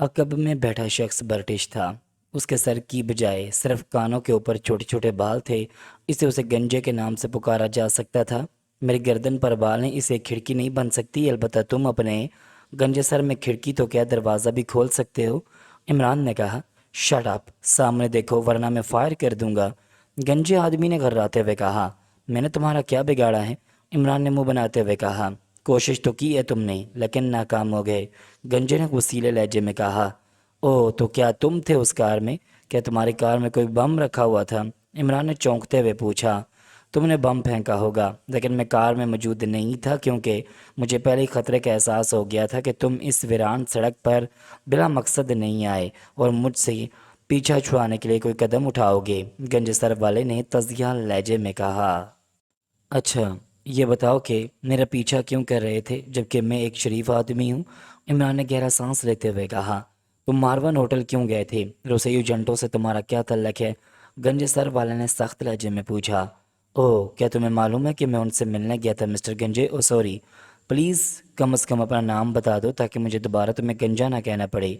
عقب میں بیٹھا شخص برٹش تھا۔ اس کے سر کی بجائے صرف کانوں کے اوپر چھوٹے چھوٹے بال تھے، اسے گنجے کے نام سے پکارا جا سکتا تھا۔ میری گردن پر بال ہیں، اسے کھڑکی نہیں بن سکتی، البتہ تم اپنے گنجے سر میں کھڑکی تو کیا دروازہ بھی کھول سکتے ہو؟ عمران نے کہا۔ شٹ اپ، سامنے دیکھو ورنہ میں فائر کر دوں گا، گنجے آدمی نے گھرراتے ہوئے کہا۔ میں نے تمہارا کیا بگاڑا ہے؟ عمران نے منہ بناتے ہوئے کہا۔ کوشش تو کی ہے تم نے لیکن ناکام ہو گئے، گنجے نے غصیلے لہجے میں کہا۔ او تو کیا تم تھے اس کار میں؟ کیا تمہاری کار میں کوئی بم رکھا ہوا تھا؟ عمران نے چونکتے ہوئے پوچھا۔ تم نے بم پھینکا ہوگا لیکن میں کار میں موجود نہیں تھا، کیونکہ مجھے پہلے ہی خطرے کا احساس ہو گیا تھا کہ تم اس ویران سڑک پر بلا مقصد نہیں آئے اور مجھ سے پیچھا چھڑانے کے لیے کوئی قدم اٹھاؤ گے، گنج سر والے نے تزیہ لہجے میں کہا۔ اچھا یہ بتاؤ کہ میرا پیچھا کیوں کر رہے تھے جبکہ میں ایک شریف آدمی ہوں؟ عمران نے گہرا سانس لیتے ہوئے کہا۔ تم مارون ہوٹل کیوں گئے تھے؟ رسوئی ایجنٹوں سے تمہارا کیا تعلق ہے؟ گنج سر والے نے سخت لہجے میں پوچھا۔ اوہ کیا تمہیں معلوم ہے کہ میں ان سے ملنے گیا تھا مسٹر گنجے؟ او سوری، پلیز کم از کم اپنا نام بتا دو تاکہ مجھے دوبارہ تمہیں گنجا نہ کہنا پڑے،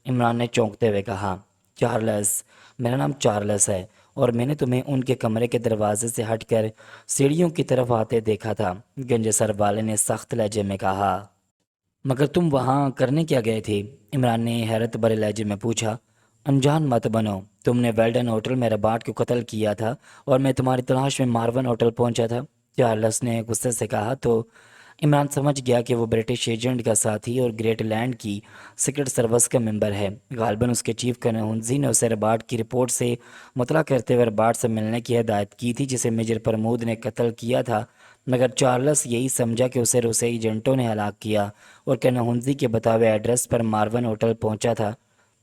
عمران نے چونکتے ہوئے کہا۔ چارلس، میرا نام چارلس ہے اور میں نے تمہیں ان کے کمرے کے دروازے سے ہٹ کر سیڑھیوں کی طرف آتے دیکھا تھا، گنج سر والے نے سخت لہجے میں کہا۔ مگر تم وہاں کرنے کیا گئے تھے؟ عمران نے حیرت بھرے لہجے میں پوچھا۔ انجان مت بنو، تم نے ویلڈن ہوٹل میں رباٹ کو قتل کیا تھا اور میں تمہاری تلاش میں مارون ہوٹل پہنچا تھا، چارلس نے غصے سے کہا۔ تو عمران سمجھ گیا کہ وہ برٹش ایجنٹ کا ساتھی اور گریٹ لینڈ کی سیکرٹ سروس کا ممبر ہے۔ غالباً اس کے چیف کنہونزی نے اسے رباٹ کی رپورٹ سے مطلع کرتے ہوئے رباٹ سے ملنے کی ہدایت کی تھی جسے میجر پرمود نے قتل کیا تھا، مگر چارلس یہی سمجھا کہ اسے روسی ایجنٹوں نے ہلاک کیا اور کنہونزی کے بتاوے ایڈریس پر مارون ہوٹل پہنچا تھا۔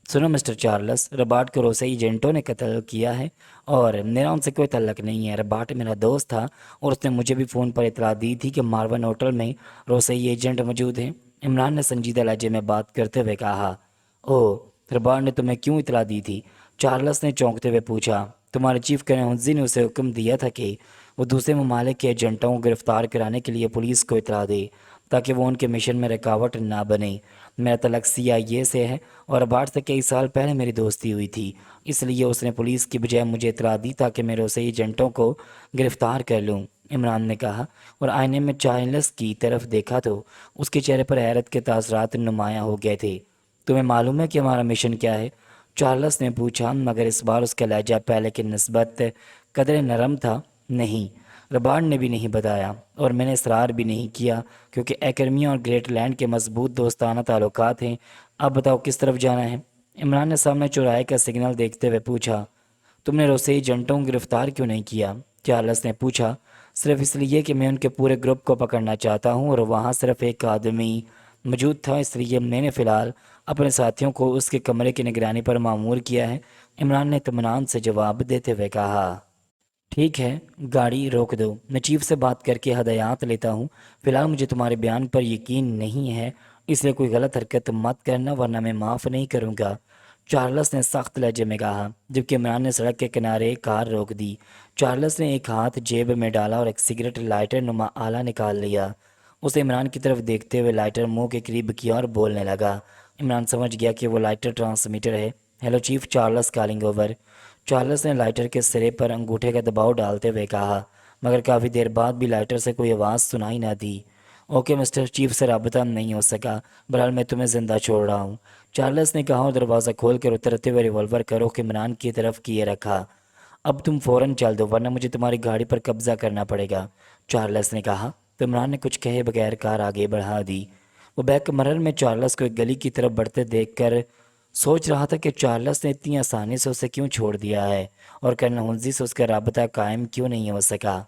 سنو مسٹر چارلس، رباٹ کو روسی ایجنٹوں نے قتل کیا ہے اور میرا ان سے کوئی تعلق نہیں ہے۔ رباٹ میرا دوست تھا اور اس نے مجھے بھی فون پر اطلاع دی تھی کہ مارون ہوٹل میں روسی ایجنٹ موجود ہیں، عمران نے سنجیدہ لہجے میں بات کرتے ہوئے کہا۔ اوہ، رباٹ نے تمہیں کیوں اطلاع دی تھی؟ چارلس نے چونکتے ہوئے پوچھا۔ تمہارے چیف کنہونزی نے اسے حکم دیا تھا کہ وہ دوسرے ممالک کے ایجنٹوں کو گرفتار کرانے کے لیے پولیس کو اطلاع دے تاکہ وہ ان کے مشن میں رکاوٹ نہ بنے۔ میرا تعلق CIA سے ہے اور رباٹ سے کئی سال پہلے میری دوستی ہوئی تھی، اس لیے اس نے پولیس کی بجائے مجھے اطلاع دی تاکہ میں روسی ایجنٹوں کو گرفتار کر لوں، عمران نے کہا اور آئینے میں چارلس کی طرف دیکھا تو اس کے چہرے پر حیرت کے تاثرات نمایاں ہو گئے تھے۔ تمہیں معلوم ہے کہ ہمارا مشن کیا ہے؟ چارلس نے پوچھا، مگر اس بار اس کا لہجہ پہلے کی نسبت قدرے نرم تھا۔ نہیں، رباٹ نے بھی نہیں بتایا اور میں نے اصرار بھی نہیں کیا کیونکہ ایکرمیا اور گریٹ لینڈ کے مضبوط دوستانہ تعلقات ہیں۔ اب بتاؤ کس طرف جانا ہے؟ عمران نے سامنے چوراہے کا سگنل دیکھتے ہوئے پوچھا۔ تم نے روسی ایجنٹوں کو گرفتار کیوں نہیں کیا؟ چارلس نے پوچھا۔ صرف اس لیے کہ میں ان کے پورے گروپ کو پکڑنا چاہتا ہوں اور وہاں صرف ایک آدمی موجود تھا، اس لیے میں نے فی الحال اپنے ساتھیوں کو اس کے کمرے کی نگرانی پر مامور کیا ہے، عمران نے اطمینان سے جواب دیتے ہوئے کہا۔ ٹھیک ہے، گاڑی روک دو، میں چیف سے بات کر کے ہدایات لیتا ہوں۔ فی الحال مجھے تمہارے بیان پر یقین نہیں ہے، اس لیے کوئی غلط حرکت مت کرنا ورنہ میں معاف نہیں کروں گا، چارلس نے سخت لہجے میں کہا، جبکہ عمران نے سڑک کے کنارے کار روک دی۔ چارلس نے ایک ہاتھ جیب میں ڈالا اور ایک سگریٹ لائٹر نما آلہ نکال لیا۔ اسے عمران کی طرف دیکھتے ہوئے لائٹر منہ کے قریب کیا اور بولنے لگا۔ عمران سمجھ گیا کہ وہ لائٹر ٹرانسمیٹر ہے۔ Hello chief, Charles calling over, Charles نے لائٹر کے سرے پر انگوٹھے کا دباؤ ڈالتے ہوئے کہا، مگر کافی دیر بعد بھی لائٹر سے کوئی آواز سنائی نہ دی۔ اوکے مسٹر، چیف سے رابطہ نہیں ہو سکا، بہرحال میں تمہیں زندہ چھوڑ رہا ہوں، چارلس نے کہا اور دروازہ کھول کر اترتے ہوئے ریوالور کا رخ عمران کی طرف کیے رکھا۔ اب تم فوراً چل دو ورنہ مجھے تمہاری گاڑی پر قبضہ کرنا پڑے گا، چارلس نے کہا تو عمران نے کچھ کہے بغیر کار آگے بڑھا دی۔ وہ بیک مرر میں چارلس کو ایک گلی کی طرف بڑھتے دیکھ کر سوچ رہا تھا کہ چارلس نے اتنی آسانی سے اسے کیوں چھوڑ دیا ہے اور کنہونزی سے اس کا رابطہ قائم کیوں نہیں ہو سکا۔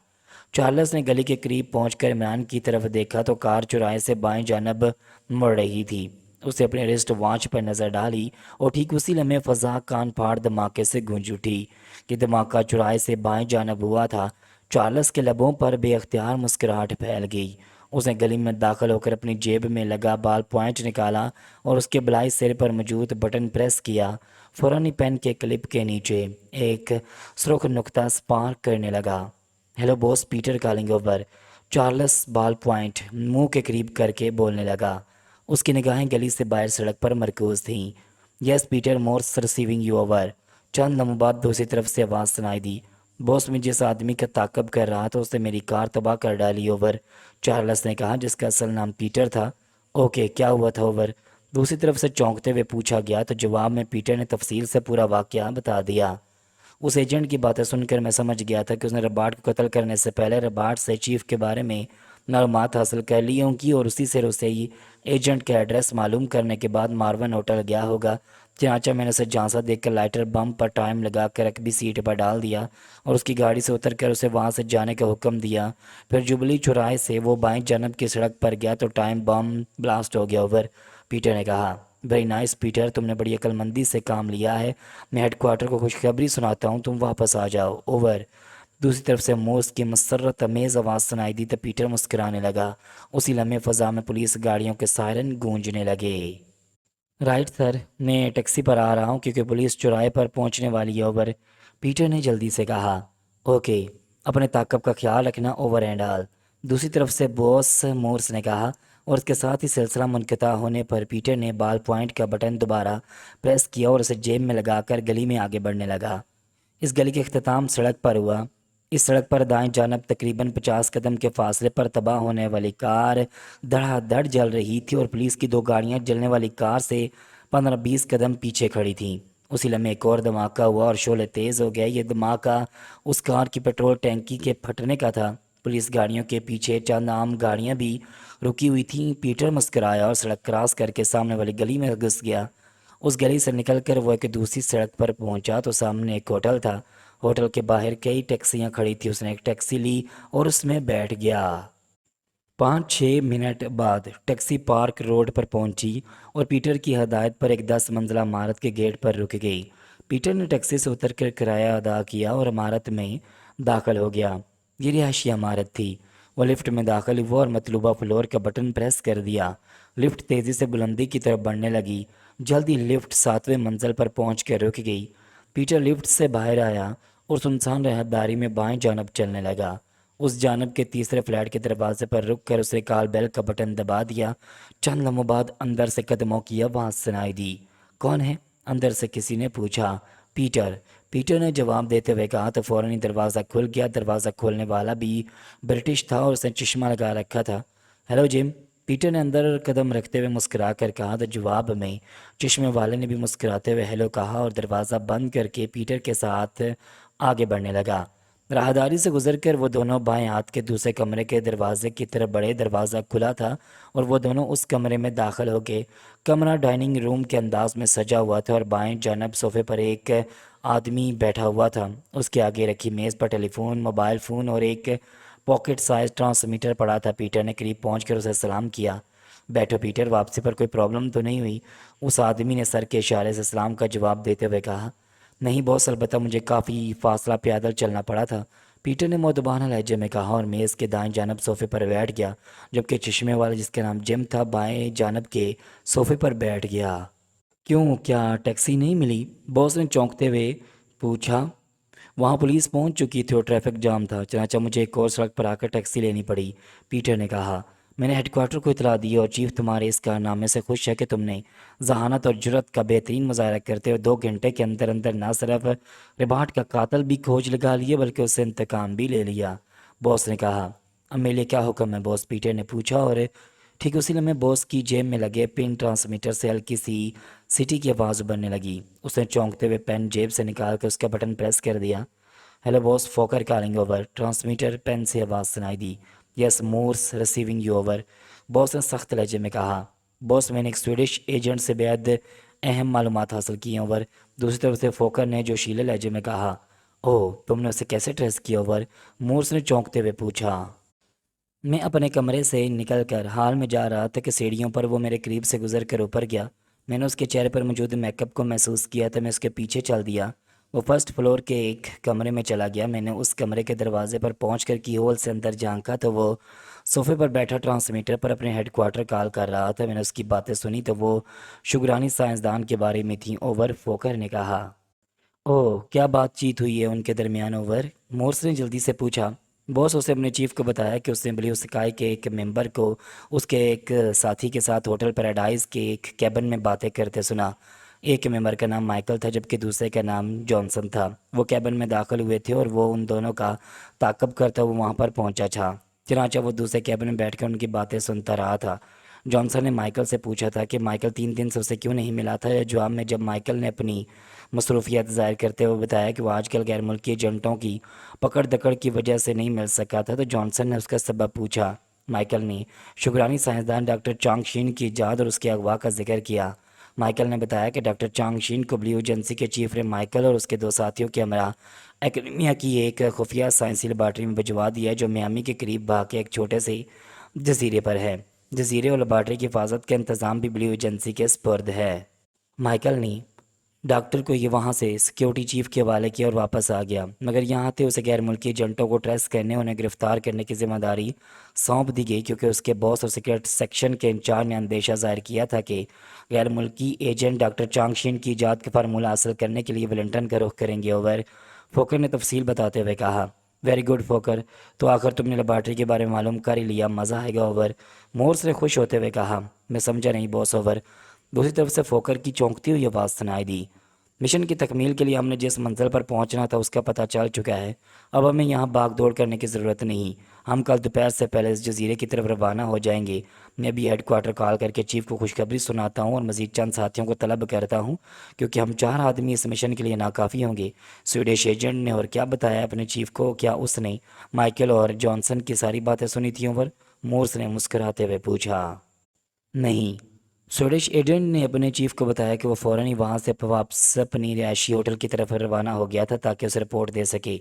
چارلس نے گلی کے قریب پہنچ کر عمران کی طرف دیکھا تو کار چوراہے سے بائیں جانب مڑ رہی تھی۔ اسے اپنے رسٹ واچ پر نظر ڈالی اور ٹھیک اسی لمحے فضا کان پھاڑ دھماکے سے گونج اٹھی کہ دھماکہ چوراہے سے بائیں جانب ہوا تھا۔ چارلس کے لبوں پر بے اختیار مسکراہٹ پھیل گئی۔ اس نے گلی میں داخل ہو کر اپنی جیب میں لگا بال پوائنٹ نکالا اور اس کے بلائی سر پر موجود بٹن پریس کیا۔ فوراً ہی پین کے کلپ کے نیچے ایک سرخ نقطہ سپارک کرنے لگا۔ ہیلو باس، پیٹر کالنگ اوور، چارلس بال پوائنٹ منہ کے قریب کر کے بولنے لگا۔ اس کی نگاہیں گلی سے باہر سڑک پر مرکوز تھیں۔ یس پیٹر مورس ریسیونگ یو اوور۔ چند لمحوں بعد دوسری طرف سے آواز سنائی دی، بوس میں جس آدمی کا تعاقب کر رہا تھا اس نے میری کار تباہ کر ڈالی اوور، چارلس نے کہا، جس کا اصل نام پیٹر تھا۔ اوکے، کیا ہوا تھا اوور؟ دوسری طرف سے چونکتے ہوئے پوچھا گیا تو جواب میں پیٹر نے تفصیل سے پورا واقعہ بتا دیا۔ اس ایجنٹ کی باتیں سن کر میں سمجھ گیا تھا کہ اس نے ربارٹ کو قتل کرنے سے پہلے ربارٹ سے چیف کے بارے میں معلومات حاصل کر لی ہوں گی، اور اسی سے رسوئی ایجنٹ کا ایڈریس معلوم کرنے کے بعد مارون ہوٹل گیا ہوگا۔ چنانچہ میں نے اسے جھانسا دیکھ کر لائٹر بم پر ٹائم لگا کر رکبی سیٹ پر ڈال دیا اور اس کی گاڑی سے اتر کر اسے وہاں سے جانے کا حکم دیا۔ پھر جبلی چوراہے سے وہ بائیں جانب کی سڑک پر گیا تو ٹائم بم بلاسٹ ہو گیا اوور، پیٹر نے کہا۔ ویری نائس پیٹر، تم نے بڑی عقل مندی سے کام لیا ہے۔ میں ہیڈ کوارٹر کو خوشخبری سناتا ہوں، تم واپس آ جاؤ اوور۔ دوسری طرف سے مورس کی مسرت امیز آواز سنائی دی تو پیٹر مسکرانے لگا۔ اسی لمحے فضا میں پولیس گاڑیوں کے سائرن گونجنے لگے۔ رائٹ سر، میں ٹیکسی پر آ رہا ہوں کیونکہ پولیس چوراہے پر پہنچنے والی ہے اوور، پیٹر نے جلدی سے کہا۔ اوکے، اپنے تعاقب کا خیال رکھنا اوور اینڈ آل، دوسری طرف سے بوس مورس نے کہا، اور اس کے ساتھ ہی سلسلہ منقطع ہونے پر پیٹر نے بال پوائنٹ کا بٹن دوبارہ پریس کیا اور اسے جیب میں لگا کر گلی میں آگے بڑھنے لگا۔ اس گلی کا اختتام سڑک پر ہوا۔ اس سڑک پر دائیں جانب تقریباً 50 قدم کے فاصلے پر تباہ ہونے والی کار دھڑا دھڑ جل رہی تھی اور پولیس کی 2 گاڑیاں جلنے والی کار سے 15-20 قدم پیچھے کھڑی تھیں۔ اسی لمحے ایک اور دھماکہ ہوا اور شعلے تیز ہو گئے۔ یہ دھماکہ اس کار کی پیٹرول ٹینکی کے پھٹنے کا تھا۔ پولیس گاڑیوں کے پیچھے چند عام گاڑیاں بھی رکی ہوئی تھیں۔ پیٹر مسکرایا اور سڑک کراس کر کے سامنے والی گلی میں گھس گیا۔ اس گلی سے نکل کر وہ ایک دوسری سڑک پر پہنچا تو سامنے ایک ہوٹل تھا۔ ہوٹل کے باہر کئی ٹیکسیاں کھڑی تھی۔ اس نے ایک ٹیکسی لی اور اس میں بیٹھ گیا۔ 5-6 منٹ بعد ٹیکسی پارک روڈ پر پہنچی اور پیٹر کی ہدایت پر ایک 10 منزلہ عمارت کے گیٹ پر رک گئی۔ پیٹر نے ٹیکسی سے اتر کر کرایہ ادا کیا اور عمارت میں داخل ہو گیا۔ یہ رہائشی عمارت تھی۔ وہ لفٹ میں داخل ہوا اور مطلوبہ فلور کا بٹن پریس کر دیا۔ لفٹ تیزی سے بلندی کی طرف بڑھنے لگی۔ جلدی لفٹ 7ویں منزل پر پہنچ کر رک گئی۔ پیٹر لفٹ سے باہر آیا اور سنسان راہداری میں بائیں جانب چلنے لگا۔ اس جانب کے تیسرے فلیٹ کے دروازے پر رک کر اس نے کال بیل کا بٹن دبا دیا۔ چند لمحوں بعد اندر سے قدموں کی آواز سنائی دی۔ کون ہے؟ اندر سے کسی نے پوچھا۔ پیٹر، پیٹر نے جواب دیتے ہوئے کہا تو فوراً ہی دروازہ کھل گیا۔ دروازہ کھولنے والا بھی برٹش تھا اور اس نے چشمہ لگا رکھا تھا۔ ہیلو جم، پیٹر نے اندر قدم رکھتے ہوئے مسکرا کر کہا تو جواب میں چشمے والے نے بھی مسکراتے ہوئے ہیلو کہا اور دروازہ بند کر کے پیٹر کے ساتھ آگے بڑھنے لگا۔ راہداری سے گزر کر وہ دونوں بائیں ہاتھ کے دوسرے کمرے کے دروازے کی طرف بڑھے۔ دروازہ کھلا تھا اور وہ دونوں اس کمرے میں داخل ہو گئے۔ کمرہ ڈائننگ روم کے انداز میں سجا ہوا تھا اور بائیں جانب صوفے پر ایک آدمی بیٹھا ہوا تھا۔ اس کے آگے رکھی میز پر ٹیلی فون، موبائل فون اور ایک پاکٹ سائز ٹرانسمیٹر پڑا تھا۔ پیٹر نے قریب پہنچ کر اسے سلام کیا۔ بیٹھو پیٹر، واپسی پر کوئی پرابلم تو نہیں ہوئی؟ اس آدمی نے سر کے اشارے سے سلام کا جواب دیتے ہوئے کہا۔ نہیں باس، البتہ مجھے کافی فاصلہ پیدل چلنا پڑا تھا، پیٹر نے مؤدبانہ لہجے میں کہا اور میز کے دائیں جانب صوفے پر بیٹھ گیا، جبکہ چشمے والا جس کا نام جم تھا بائیں جانب کے صوفے پر بیٹھ گیا۔ کیوں، کیا ٹیکسی نہیں ملی؟ باس نے چونکتے ہوئے پوچھا۔ وہاں پولیس پہنچ چکی تھی اور ٹریفک جام تھا، چنانچہ مجھے ایک اور سڑک پر آ کر ٹیکسی لینی پڑی، پیٹر نے کہا۔ میں نے ہیڈ کوارٹر کو اطلاع دی اور چیف تمہارے اس کارنامے سے خوش ہے کہ تم نے ذہانت اور جرأت کا بہترین مظاہرہ کرتے ہوئے 2 گھنٹے کے اندر اندر نہ صرف رباٹ کا قاتل بھی کھوج لگا لیے بلکہ اس سے انتقام بھی لے لیا، باس نے کہا۔ اب میرے لیے کیا حکم ہے باس؟ پیٹر نے پوچھا، اور ٹھیک اسی لمحے باس کی جیب میں لگے پن ٹرانسمیٹر سے ہلکی سی سٹی کی آواز ابھرنے لگی۔ اس نے چونکتے ہوئے پین جیب سے نکال کر اس کا بٹن پریس کر دیا۔ Hello boss, Fokker calling over, transmitter pen سے آواز سنائی دی۔ یس مورس ریسیونگ یو اوور، باس نے سخت لہجے میں کہا۔ باس، میں نے ایک سویڈش ایجنٹ سے بےحد اہم معلومات حاصل کی ہیں اوور، دوسری طرف سے فوکر نے جوشیلے لہجے میں کہا۔ اوہ، تم نے اسے کیسے ٹریس کیا اوور؟ مورس نے چونکتے ہوئے پوچھا۔ میں اپنے کمرے سے نکل کر ہال میں جا رہا تھا کہ سیڑھیوں پر وہ میرے قریب سے گزر کر اوپر گیا۔ میں نے اس کے چہرے پر موجود میک اپ کو محسوس کیا تو میں اس کے پیچھے چل دیا۔ وہ فرسٹ فلور کے ایک کمرے میں چلا گیا۔ میں نے اس کمرے کے دروازے پر پہنچ کر کی ہول سے اندر جھانکا تو وہ صوفے پر بیٹھا ٹرانسمیٹر پر اپنے ہیڈ کوارٹر کال کر رہا تھا۔ میں نے اس کی باتیں سنی تو وہ شگرانی سائنسدان کے بارے میں تھیں اوور، فوکر نے کہا۔ اوہ، کیا بات چیت ہوئی ہے ان کے درمیان اوور؟ مورس نے جلدی سے پوچھا۔ باس، اسے اپنے چیف کو بتایا کہ اس نے بلیو سکائی کے ایک ممبر کو اس کے ایک ساتھی کے ساتھ ہوٹل پیراڈائز کے ایک کیبن میں باتیں کرتے سنا۔ ایک ممبر کا نام مائیکل تھا جبکہ دوسرے کا نام جانسن تھا۔ وہ کیبن میں داخل ہوئے تھے اور وہ ان دونوں کا تعاقب کرتا ہوا وہاں پر پہنچا تھا۔ چنانچہ وہ دوسرے کیبن میں بیٹھ کر ان کی باتیں سنتا رہا تھا۔ جانسن نے مائیکل سے پوچھا تھا کہ مائیکل 3 دن سے اسے کیوں نہیں ملا تھا۔ جواب میں جب مائیکل نے اپنی مصروفیات ظاہر کرتے ہوئے بتایا کہ وہ آج کل غیر ملکی ایجنٹوں کی پکڑ دکڑ کی وجہ سے نہیں مل سکا تھا، تو جانسن نے اس کا سبب پوچھا۔ مائیکل نے شکرانی سائنسدان ڈاکٹر چانگ شین کی ایجاد اور اس کے اغوا کا ذکر کیا۔ مائیکل نے بتایا کہ ڈاکٹر چانگ شین کو بلیو ایجنسی کے چیف نے مائیکل اور اس کے 2 ساتھیوں کے ہمراہ ایکڈیمیا کی ایک خفیہ سائنسی لیبارٹری میں بھجوا دیا ہے جو میامی کے قریب واقع ایک چھوٹے سے جزیرے پر ہے۔ جزیرے اور لیبارٹری کی حفاظت کا انتظام بھی بلیو ایجنسی کے سپرد ہے۔ مائیکل نے ڈاکٹر کو یہ وہاں سے سیکیورٹی چیف کے حوالے کیا اور واپس آ گیا، مگر یہاں تھے اسے غیر ملکی ایجنٹوں کو ٹریس کرنے انہیں گرفتار کرنے کی ذمہ داری سونپ دی گئی، کیونکہ اس کے باس اور سیکرٹ سیکشن کے انچارج نے اندیشہ ظاہر کیا تھا کہ غیر ملکی ایجنٹ ڈاکٹر چانگ شین کی ایجاد کا فارمولہ حاصل کرنے کے لیے ولنٹن کا رخ کریں گے۔ اوور فوکر نے تفصیل بتاتے ہوئے کہا، ویری گڈ فوکر، تو آخر تم نے لیبارٹری کے بارے میں معلوم کر ہی لیا، مزہ آئے گا۔ اوور مورس نے خوش ہوتے ہوئے کہا، میں سمجھا نہیں باس۔ اوور دوسری طرف سے فوکر کی چونکتی ہوئی آواز سنائی دی، مشن کی تکمیل کے لیے ہم نے جس منزل پر پہنچنا تھا اس کا پتہ چل چکا ہے، اب ہمیں یہاں بھاگ دوڑ کرنے کی ضرورت نہیں، ہم کل دوپہر سے پہلے اس جزیرے کی طرف روانہ ہو جائیں گے۔ میں ابھی ہیڈ کوارٹر کال کر کے چیف کو خوشخبری سناتا ہوں اور مزید چند ساتھیوں کو طلب کرتا ہوں، کیونکہ ہم 4 آدمی اس مشن کے لیے ناکافی ہوں گے۔ سویڈش ایجنٹ نے اور کیا بتایا اپنے چیف کو؟ کیا اس نے مائیکل اور جانسن کی ساری باتیں سنی تھیں؟ اوور مورس نے مسکراتے ہوئے پوچھا۔ نہیں، سویڈش ایجنٹ نے اپنے چیف کو بتایا کہ وہ فوراً ہی وہاں سے واپس اپنی رہائشی ہوٹل کی طرف روانہ ہو گیا تھا تاکہ اسے رپورٹ دے سکے۔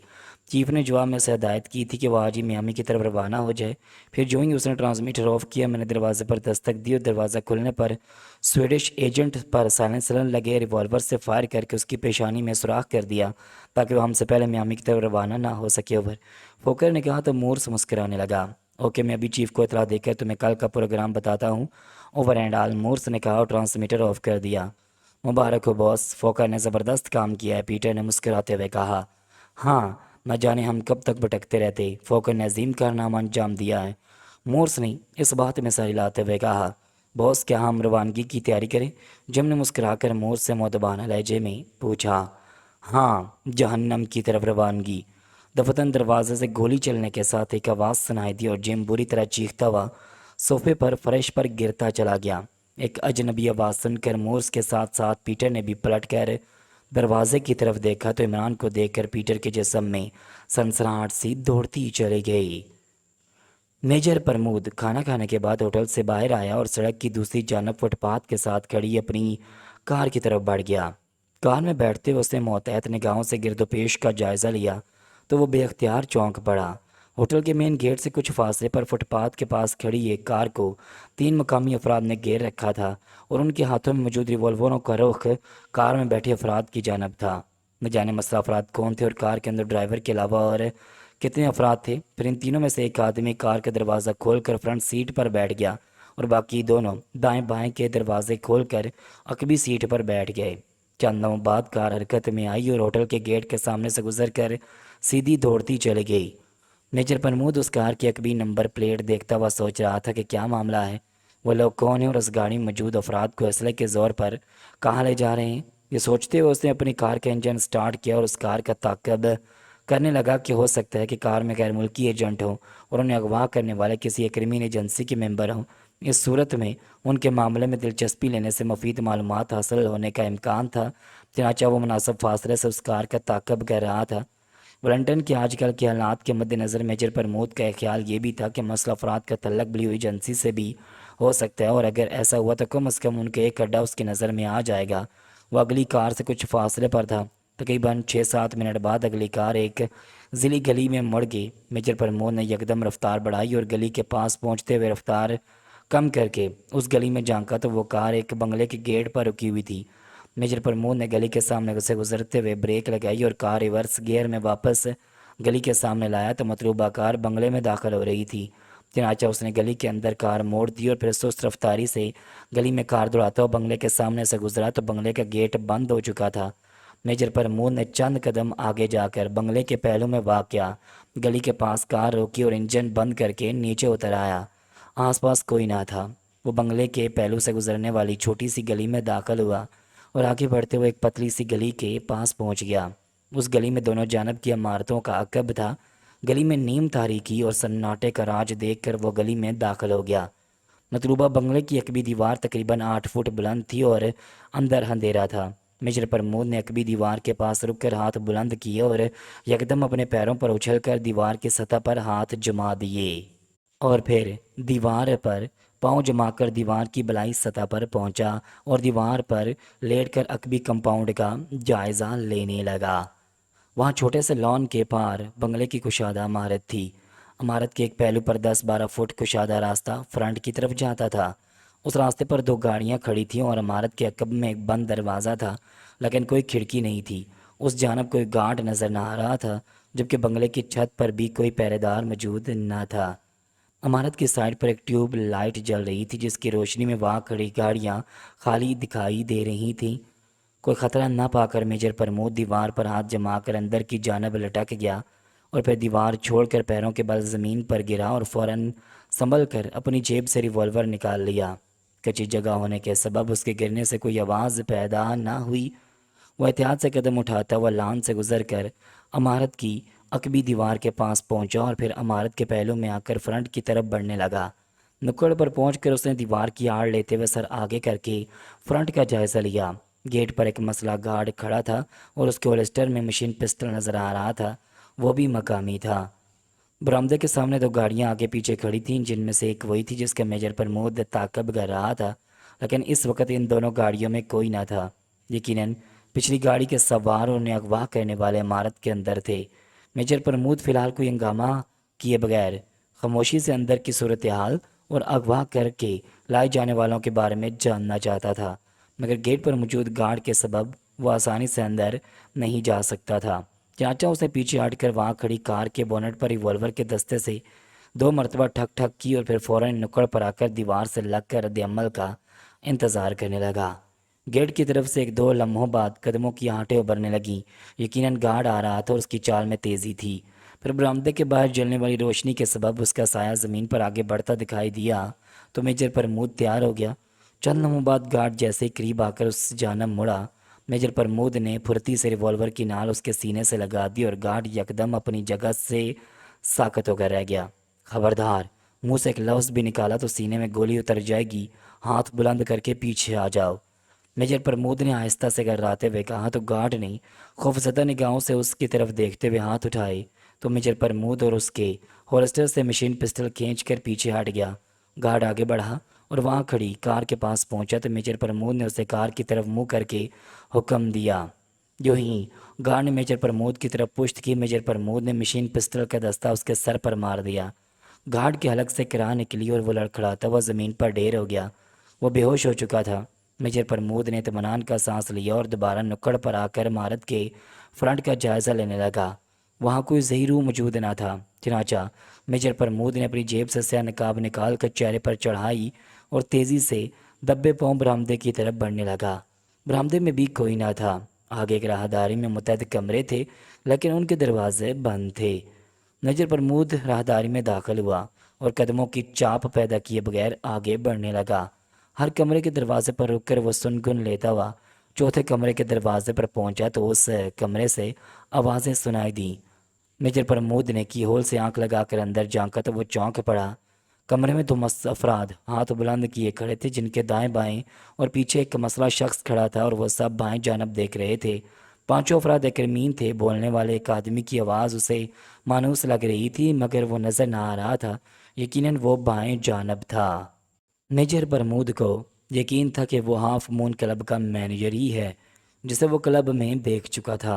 چیف نے جواب میں سے ہدایت کی تھی کہ وہ آج ہی میامی کی طرف روانہ ہو جائے۔ پھر جو ہی اس نے ٹرانسمیٹر آف کیا، میں نے دروازے پر دستک دی اور دروازہ کھلنے پر سویڈش ایجنٹ پر سائلنسر لگے ریوالور سے فائر کر کے اس کی پیشانی میں سوراخ کر دیا تاکہ وہ ہم سے پہلے میامی کی طرف روانہ نہ ہو سکے۔ اوور فوکر نے کہا تو مورس مسکرانے لگا۔ اوکے، میں ابھی چیف کو اطلاع دے کر تمہیں کل کا پروگرام بتاتا ہوں۔ اوور اینڈ آل، مورس نے کہا اور ٹرانسمیٹر آف کر دیا۔ مبارک ہو باس، فوکر نے زبردست کام کیا ہے، پیٹر نے مسکراتے ہوئے کہا۔ ہاں، نہ جانے ہم کب تک بھٹکتے رہتے، فوکر نے عظیم کارنامہ انجام دیا ہے، مورس نے اس بات میں ساری لاتے ہوئے کہا۔ باس، کیا ہم روانگی کی تیاری کریں؟ جم نے مسکرا کر مورس سے مؤدبانہ لہجے میں پوچھا۔ ہاں، جہنم کی طرف روانگی۔ دفتن دروازے سے گولی چلنے کے ساتھ ایک آواز سنائی دی اور جم بری طرح چیختا ہوا صوفے پر فرش پر گرتا چلا گیا۔ ایک اجنبی آواز سن کر مورس کے ساتھ ساتھ پیٹر نے بھی پلٹ کر دروازے کی طرف دیکھا تو عمران کو دیکھ کر پیٹر کے جسم میں سنسناہٹ سی دوڑتی چلی گئی۔ میجر پرمود کھانا کھانے کے بعد ہوٹل سے باہر آیا اور سڑک کی دوسری جانب فٹ پاتھ کے ساتھ کھڑی اپنی کار کی طرف بڑھ گیا۔ کار میں بیٹھتے ہوئے اس نے محتاط نگاہوں سے گرد و پیش کا جائزہ لیا تو وہ بے اختیار چونک پڑا۔ ہوٹل کے مین گیٹ سے کچھ فاصلے پر فٹ پاتھ کے پاس کھڑی ایک کار کو 3 مقامی افراد نے گھیر رکھا تھا اور ان کے ہاتھوں میں موجود ریوالوروں کا رخ کار میں بیٹھے افراد کی جانب تھا۔ نہ جانے مسئلہ افراد کون تھے اور کار کے اندر ڈرائیور کے علاوہ اور کتنے افراد تھے۔ پھر ان تینوں میں سے ایک آدمی کار کا دروازہ کھول کر فرنٹ سیٹ پر بیٹھ گیا اور باقی دونوں دائیں بائیں کے دروازے کھول کر عقبی سیٹ پر بیٹھ گئے۔ چند لمحوں بعد کار حرکت میں آئی اور ہوٹل کے گیٹ کے سامنے سے گزر کر سیدھی دوڑتی چلی گئی۔ میجر پرمود اس کار کی عقبی نمبر پلیٹ دیکھتا ہوا سوچ رہا تھا کہ کیا معاملہ ہے، وہ لوگ کون ہیں اور اس گاڑی میں موجود افراد کو اسلحے کے زور پر کہاں لے جا رہے ہیں۔ یہ سوچتے ہوئے اس نے اپنی کار کا انجن سٹارٹ کیا اور اس کار کا تعاقب کرنے لگا کہ ہو سکتا ہے کہ کار میں غیر ملکی ایجنٹ ہوں اور انہیں اغوا کرنے والے کسی ایک کرمین ایجنسی کے ممبر ہوں۔ اس صورت میں ان کے معاملے میں دلچسپی لینے سے مفید معلومات حاصل ہونے کا امکان تھا، چنانچہ وہ مناسب فاصلے سے اس کار کا تعاقب کر رہا تھا۔ ولنٹن کے آج کل کے حالات کے مد نظر میجر پرمود کا خیال یہ بھی تھا کہ مسئلہ افراد کا تعلق بلیو ایجنسی سے بھی ہو سکتا ہے، اور اگر ایسا ہوا تو کم از کم ان کے ایک اڈا اس کی نظر میں آ جائے گا۔ وہ اگلی کار سے کچھ فاصلے پر تھا۔ تقریباً 6-7 منٹ بعد اگلی کار ایک ضلعی گلی میں مڑ گئی۔ میجر پرمود نے یکدم رفتار بڑھائی اور گلی کے پاس پہنچتے ہوئے رفتار کم کر کے اس گلی میں جھانکا تو وہ کار ایک بنگلے کے گیٹ پر رکی ہوئی تھی۔ میجر پرمود نے گلی کے سامنے سے گزرتے ہوئے بریک لگائی اور کار ریورس گیئر میں واپس گلی کے سامنے لایا تو مطلوبہ کار بنگلے میں داخل ہو رہی تھی۔ چنانچہ اس نے گلی کے اندر کار موڑ دی اور پھر سست رفتاری سے گلی میں کار دوڑاتا ہوا بنگلے کے سامنے سے گزرا تو بنگلے کا گیٹ بند ہو چکا تھا۔ میجر پرمود نے چند قدم آگے جا کر بنگلے کے پہلو میں واقع گلی کے پاس کار روکی اور انجن بند کر کے نیچے اتر آیا۔ آس پاس کوئی نہ تھا۔ وہ بنگلے کے پہلو سے گزرنے والی چھوٹی سی گلی میں داخل ہوا اور آگے بڑھتے ہوئے ایک پتلی سی گلی کے پاس پہنچ گیا۔ اس گلی میں دونوں جانب کی عمارتوں کا عقب تھا۔ گلی میں نیم تاریکی اور سناٹے کا راج دیکھ کر وہ گلی میں داخل ہو گیا۔ مطلوبہ بنگلے کی عقبی دیوار تقریباً 8 فٹ بلند تھی اور اندر اندھیرا تھا۔ میجر پرمود نے عقبی دیوار کے پاس رک کر ہاتھ بلند کیے اور یکدم اپنے پیروں پر اچھل کر دیوار کی سطح پر ہاتھ جما دیے اور پھر دیوار پر پاؤں جما کر دیوار کی بلائی سطح پر پہنچا اور دیوار پر لیٹ کر عقبی کمپاؤنڈ کا جائزہ لینے لگا۔ وہاں چھوٹے سے لان کے پار بنگلے کی کشادہ عمارت تھی۔ عمارت کے ایک پہلو پر 10-12 فٹ کشادہ راستہ فرنٹ کی طرف جاتا تھا۔ اس راستے پر 2 گاڑیاں کھڑی تھیں اور عمارت کے عقب میں ایک بند دروازہ تھا، لیکن کوئی کھڑکی نہیں تھی۔ اس جانب کوئی گارڈ نظر نہ آ رہا تھا، جبکہ بنگلے کی چھت پر بھی کوئی پہرے دار موجود نہ تھا۔ عمارت کی سائڈ پر ایک ٹیوب لائٹ جل رہی تھی، جس کی روشنی میں وہاں کھڑی گاڑیاں خالی دکھائی دے رہی تھیں۔ کوئی خطرہ نہ پا کر میجر پرمود دیوار پر ہاتھ جما کر اندر کی جانب لٹک گیا اور پھر دیوار چھوڑ کر پیروں کے بل زمین پر گرا اور فوراً سنبھل کر اپنی جیب سے ریوالور نکال لیا۔ کچی جگہ ہونے کے سبب اس کے گرنے سے کوئی آواز پیدا نہ ہوئی۔ وہ احتیاط سے قدم اٹھاتا ہوا لان سے گزر کر عمارت کی عقبی دیوار کے پاس پہنچا اور پھر عمارت کے پہلو میں آ کر فرنٹ کی طرف بڑھنے لگا۔ نکڑ پر پہنچ کر اس نے دیوار کی آڑ لیتے ہوئے سر آگے کر کے فرنٹ کا جائزہ لیا۔ گیٹ پر ایک مسلح گارڈ کھڑا تھا اور اس کے ہولسٹر میں مشین پسٹل نظر آ رہا تھا، وہ بھی مقامی تھا۔ برآمدے کے سامنے 2 گاڑیاں آگے پیچھے کھڑی تھیں، جن میں سے ایک وہی تھی جس کا میجر پرمود تعقب کر رہا تھا، لیکن اس وقت ان دونوں گاڑیوں میں کوئی نہ تھا۔ یقیناً پچھلی گاڑی کے سوار اور انہیں اغوا کرنے والے عمارت کے اندر تھے۔ میجر پرمود فی الحال کوئی ہنگامہ کیے بغیر خاموشی سے اندر کی صورتحال اور اغوا کر کے لائے جانے والوں کے بارے میں جاننا چاہتا تھا، مگر گیٹ پر موجود گارڈ کے سبب وہ آسانی سے اندر نہیں جا سکتا تھا۔ چنانچہ اسے پیچھے ہٹ کر وہاں کھڑی کار کے بونٹ پر ریوالور کے دستے سے 2 مرتبہ ٹھک ٹھک کی اور پھر فوراً نکڑ پر آ کر دیوار سے لگ کر رد عمل کا انتظار کرنے لگا۔ گیٹ کی طرف سے 1-2 لمحوں بعد قدموں کی آنٹیں ابھرنے لگیں۔ یقیناً گارڈ آ رہا تھا اور اس کی چال میں تیزی تھی۔ پھر برآمدے کے باہر جلنے والی روشنی کے سبب اس کا سایہ زمین پر آگے بڑھتا دکھائی دیا تو میجر پرمود تیار ہو گیا۔ چند لمحوں بعد گارڈ جیسے ہی قریب آ کر اس جانب مڑا، میجر پرمود نے پھرتی سے ریوالور کی نال اس کے سینے سے لگا دی اور گارڈ یکدم اپنی جگہ سے ساکت ہو کر رہ گیا۔ خبردار، منہ سے ایک لفظ بھی نکالا تو سینے میں گولی اتر جائے گی، ہاتھ بلند کر کے پیچھے آ جاؤ، میجر پرمود نے آہستہ سے گھراتے ہوئے کہا تو گارڈ نے خوفزدہ نگاہوں سے اس کی طرف دیکھتے ہوئے ہاتھ اٹھائے تو میجر پرمود اور اس کے ہولسٹر سے مشین پسٹل کھینچ کر پیچھے ہٹ گیا۔ گارڈ آگے بڑھا اور وہاں کھڑی کار کے پاس پہنچا تو میجر پرمود نے اسے کار کی طرف منہ کر کے حکم دیا۔ یوں ہی گارڈ نے میجر پرمود کی طرف پشت کی۔ میجر پرمود نے مشین پسٹل کا دستہ اس کے سر پر مار دیا۔ گارڈ کے حلق سے کرا نکلی اور وہ لڑکھڑاتا ہوا زمین پر ڈھیر ہو گیا۔ وہ بے ہوش ہو چکا تھا۔ میجر پرمود نے اطمینان کا سانس لیا اور دوبارہ نکڑ پر آ کر عمارت کے فرنٹ کا جائزہ لینے لگا۔ وہاں کوئی ظہیر روح موجود نہ تھا۔ چنانچہ میجر پرمود نے اپنی جیب سے سیاہ نقاب نکال کر چہرے پر چڑھائی اور تیزی سے دبے پاؤں برآمدے کی طرف بڑھنے لگا۔ برآمدے میں بھی کوئی نہ تھا۔ آگے کی راہداری میں متعدد کمرے تھے، لیکن ان کے دروازے بند تھے۔ میجر پرمود راہداری میں داخل ہوا اور قدموں کی چاپ پیدا کیے بغیر آگے بڑھنے لگا۔ ہر کمرے کے دروازے پر رک کر وہ سن گن لیتا ہوا 4تھے کمرے کے دروازے پر پہنچا تو اس کمرے سے آوازیں سنائی دیں۔ میجر پرمود نے کی ہول سے آنکھ لگا کر اندر جھانکا تو وہ چونک پڑا۔ کمرے میں 2 افراد ہاتھ بلند کیے کھڑے تھے، جن کے دائیں بائیں اور پیچھے ایک مسلح شخص کھڑا تھا اور وہ سب بائیں جانب دیکھ رہے تھے۔ 5 افراد اکرمین تھے۔ بولنے والے ایک آدمی کی آواز اسے مانوس لگ رہی تھی، مگر وہ نظر نہ آ رہا تھا۔ یقیناً وہ بائیں جانب تھا۔ میجر پرمود کو یقین تھا کہ وہ ہاف مون کلب کا مینیجر ہی ہے، جسے وہ کلب میں دیکھ چکا تھا،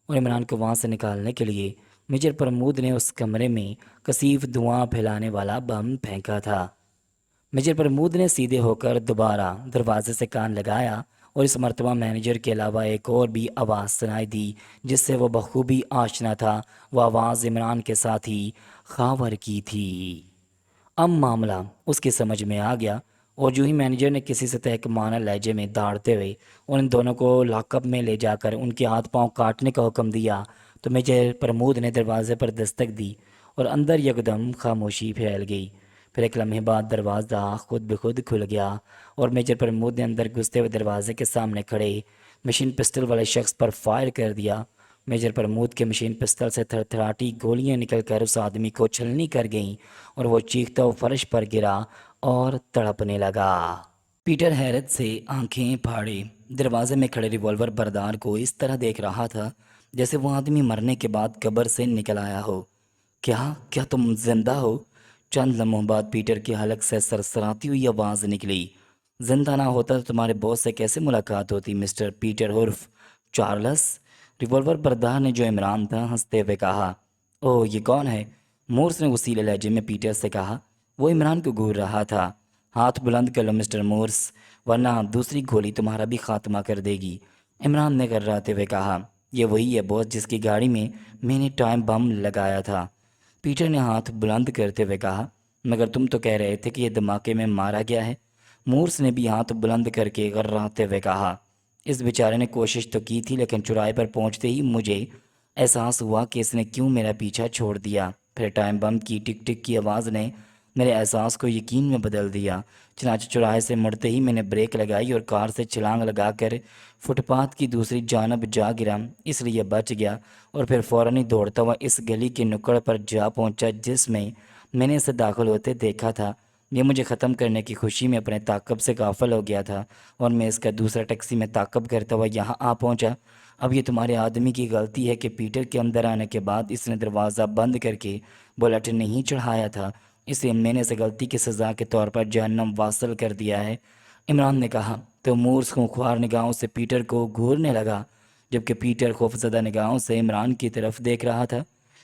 اور عمران کو وہاں سے نکالنے کے لیے میجر پرمود نے اس کمرے میں کثیف دھواں پھیلانے والا بم پھینکا تھا۔ میجر پرمود نے سیدھے ہو کر دوبارہ دروازے سے کان لگایا اور اس مرتبہ مینیجر کے علاوہ ایک اور بھی آواز سنائی دی جس سے وہ بخوبی آشنا تھا۔ وہ آواز عمران کے ساتھ ہی خاور کی تھی۔ اب معاملہ اس کی سمجھ میں آ گیا، اور جو ہی مینیجر نے کسی سے تحقیرانہ لہجے میں داڑتے ہوئے ان دونوں کو لاک اپ میں لے جا کر ان کے ہاتھ پاؤں کاٹنے کا حکم دیا تو میجر پرمود نے دروازے پر دستک دی اور اندر یکدم خاموشی پھیل گئی۔ پھر ایک لمحے بعد دروازہ خود بخود کھل گیا اور میجر پرمود نے اندر گھستے ہوئے دروازے کے سامنے کھڑے مشین پسٹل والے شخص پر فائر کر دیا۔ میجر پرمود کے مشین پسٹل سے تھر تھراتی گولیاں نکل کر اس آدمی کو چھلنی کر گئیں اور وہ چیختا ہوا فرش پر گرا اور تڑپنے لگا۔ پیٹر حیرت سے آنکھیں پھاڑے دروازے میں کھڑے ریوالور بردار کو اس طرح دیکھ رہا تھا جیسے وہ آدمی مرنے کے بعد قبر سے نکل آیا ہو۔ کیا تم زندہ ہو؟ چند لمحوں بعد پیٹر کے حلق سے سرسراتی ہوئی آواز نکلی، زندہ نہ ہوتا تو تمہارے باس سے کیسے ملاقات ہوتی مسٹر پیٹر عرف چارلس؟ ریوالور بردار نے، جو عمران تھا، ہنستے ہوئے کہا۔ اوہ، یہ کون ہے؟ مورس نے غصیلے لہجے میں پیٹر سے کہا۔ وہ عمران کو گھور رہا تھا۔ ہاتھ بلند کر لو مسٹر مورس، ورنہ دوسری گولی تمہارا بھی خاتمہ کر دے گی، عمران نے گھرراتے ہوئے کہا۔ یہ وہی ہے باس جس کی گاڑی میں نے ٹائم بم لگایا تھا، پیٹر نے ہاتھ بلند کرتے ہوئے کہا۔ مگر تم تو کہہ رہے تھے کہ یہ دھماکے میں مارا گیا ہے، مورس نے بھی ہاتھ بلند کر کے غراتے ہوئے کہا۔ اس بیچارے نے کوشش تو کی تھی، لیکن چوراہے پر پہنچتے ہی مجھے احساس ہوا کہ اس نے کیوں میرا پیچھا چھوڑ دیا۔ پھر ٹائم بم کی ٹک ٹک کی آواز نے میرے احساس کو یقین میں بدل دیا۔ چنانچہ چوراہے سے مڑتے ہی میں نے بریک لگائی اور کار سے چھلانگ لگا کر فٹ پاتھ کی دوسری جانب جا گرا، اس لیے بچ گیا، اور پھر فوراً ہی دوڑتا ہوا اس گلی کے نکڑ پر جا پہنچا جس میں نے اسے داخل ہوتے دیکھا تھا۔ یہ مجھے ختم کرنے کی خوشی میں اپنے تعاقب سے غافل ہو گیا تھا اور میں اس کا دوسرا ٹیکسی میں تعاقب کرتا ہوا یہاں آ پہنچا۔ اب یہ تمہارے آدمی کی غلطی ہے کہ پیٹر کے اندر آنے کے بعد اس نے دروازہ بند کر کے بلٹ نہیں چڑھایا تھا، اس لیے میں نے اسے غلطی کی سزا کے طور پر جہنم واصل کر دیا ہے، عمران نے کہا۔ تو مورس خونخوار نگاہوں سے پیٹر کو گھورنے لگا، جبکہ پیٹر خوفزدہ نگاہوں سے عمران کی طرف دیکھ رہا تھا۔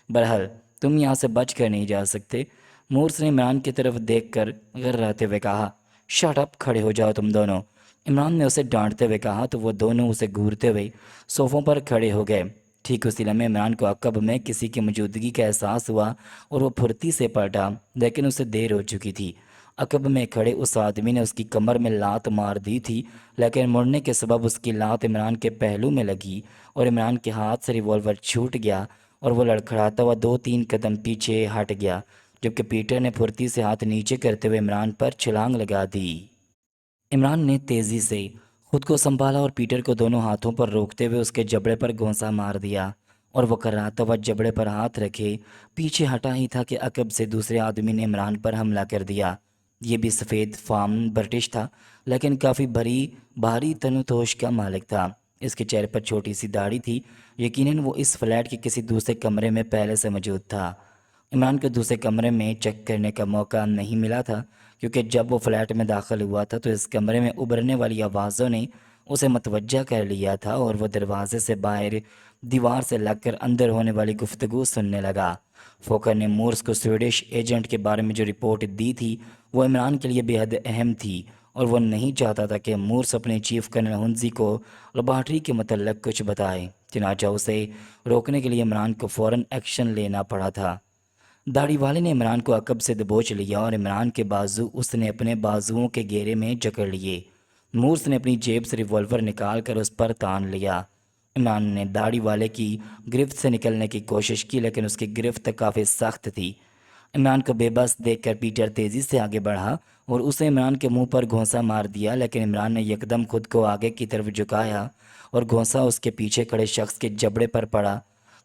بہرحال تم یہاں سے بچ کر نہیں جا سکتے، مورس نے عمران کی طرف دیکھ کر غراتے ہوئے کہا۔ شٹ اپ، کھڑے ہو جاؤ تم دونوں، عمران نے اسے ڈانٹتے ہوئے کہا تو وہ دونوں اسے گھورتے ہوئے صوفوں پر کھڑے ہو گئے۔ ٹھیک اسی لمحے عمران کو عقب میں کسی کی موجودگی کا احساس ہوا اور وہ پھرتی سے پلٹا، لیکن اسے دیر ہو چکی تھی۔ عقب میں کھڑے اس آدمی نے اس کی کمر میں لات مار دی تھی، لیکن مڑنے کے سبب اس کی لات عمران کے پہلو میں لگی اور عمران کے ہاتھ سے ریوالور چھوٹ گیا اور وہ لڑکھڑاتا ہوا 2-3 قدم پیچھے ہٹ گیا، جبکہ پیٹر نے پھرتی سے ہاتھ نیچے کرتے ہوئے عمران پر چھلانگ لگا دی۔ عمران نے تیزی سے خود کو سنبھالا اور پیٹر کو دونوں ہاتھوں پر روکتے ہوئے اس کے جبڑے پر گھونسا مار دیا، اور وہ کراتا ہوا جبڑے پر ہاتھ رکھے پیچھے ہٹا ہی تھا کہ عقب سے دوسرے آدمی نے عمران پر حملہ کر دیا۔ یہ بھی سفید فام برٹش تھا، لیکن کافی بھاری تن و توش کا مالک تھا۔ اس کے چہرے پر چھوٹی سی داڑھی تھی، یقیناً وہ اس فلیٹ کے کسی دوسرے کمرے میں پہلے سے موجود تھا۔ عمران کو دوسرے کمرے میں چیک کرنے کا موقع نہیں ملا تھا، کیونکہ جب وہ فلیٹ میں داخل ہوا تھا تو اس کمرے میں ابھرنے والی آوازوں نے اسے متوجہ کر لیا تھا اور وہ دروازے سے باہر دیوار سے لگ کر اندر ہونے والی گفتگو سننے لگا۔ فوکر نے مورس کو سویڈش ایجنٹ کے بارے میں جو رپورٹ دی تھی وہ عمران کے لیے بے حد اہم تھی، اور وہ نہیں چاہتا تھا کہ مورس اپنے چیف کرنل ہنزی کو لیبارٹری کے متعلق کچھ بتائے، چنانچہ اسے روکنے کے لیے عمران کو فوراً ایکشن لینا پڑا تھا۔ داڑھی والے نے عمران کو عقب سے دبوچ لیا اور عمران کے بازو اس نے اپنے بازوؤں کے گھیرے میں جکڑ لیے۔ مورس نے اپنی جیب سے ریوالور نکال کر اس پر تان لیا۔ عمران نے داڑھی والے کی گرفت سے نکلنے کی کوشش کی، لیکن اس کی گرفت کافی سخت تھی۔ عمران کو بے بس دیکھ کر پیٹر تیزی سے آگے بڑھا اور اسے عمران کے منہ پر گھونسا مار دیا، لیکن عمران نے یکدم خود کو آگے کی طرف جھکایا اور گھونسا اس کے پیچھے کھڑے شخص کے جبڑے پر پڑا۔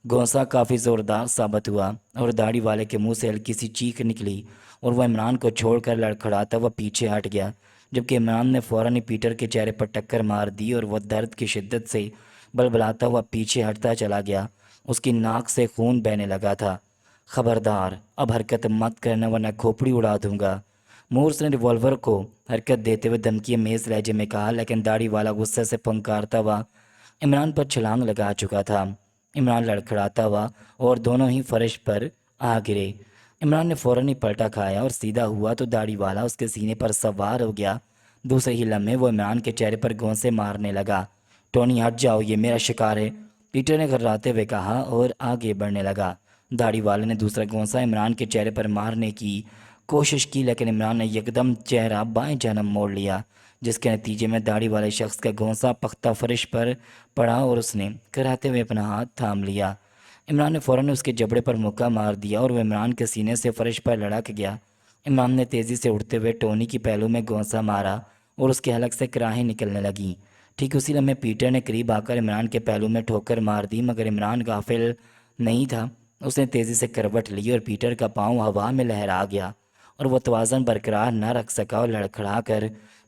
گھونسا کافی زوردار ثابت ہوا اور داڑھی والے کے منہ سے ہلکی سی چیخ نکلی اور وہ عمران کو چھوڑ کر لڑکھڑاتا ہوا پیچھے ہٹ گیا، جبکہ عمران نے فوراً ہی پیٹر کے چہرے پر ٹکر مار دی اور وہ درد کی شدت سے بلبلاتا ہوا پیچھے ہٹتا چلا گیا۔ اس کی ناک سے خون بہنے لگا تھا۔ خبردار، اب حرکت مت کرنا ورنہ کھوپڑی اڑا دوں گا، مورس نے ریوالور کو حرکت دیتے ہوئے دھمکی میز لہجے میں کہا، لیکن داڑھی والا غصے سے پھنکارتا ہوا عمران پر چھلانگ لگا چکا تھا۔ عمران لڑکھڑاتا ہوا اور دونوں ہی فرش پر آ گرے۔ عمران نے فوراً ہی پلٹا کھایا اور سیدھا ہوا تو داڑھی والا اس کے سینے پر سوار ہو گیا۔ دوسرے ہی لمحے وہ عمران کے چہرے پر گھونسے مارنے لگا۔ ٹونی ہٹ جاؤ، یہ میرا شکار ہے، پیٹر نے گھرراتے ہوئے کہا اور آگے بڑھنے لگا۔ داڑھی والے نے دوسرا گھونسا عمران کے چہرے پر مارنے کی کوشش کی، لیکن عمران نے یکدم چہرہ بائیں جانب موڑ لیا، جس کے نتیجے میں داڑھی والے شخص کا گھونسا پختہ فرش پر پڑا اور اس نے کراتے ہوئے اپنا ہاتھ تھام لیا۔ عمران نے فوراً اس کے جبڑے پر مکہ مار دیا اور وہ عمران کے سینے سے فرش پر لڑک گیا۔ عمران نے تیزی سے اٹھتے ہوئے ٹونی کی پہلو میں گھونسا مارا اور اس کے حلق سے کراہیں نکلنے لگیں۔ ٹھیک اسی لمحے پیٹر نے قریب آ کر عمران کے پہلو میں ٹھوکر مار دی، مگر عمران غافل نہیں تھا۔ اس نے تیزی سے کروٹ لی اور پیٹر کا پاؤں ہوا میں لہرا گیا اور وہ توازن برقرار نہ رکھ سکا اور لڑکھڑا کر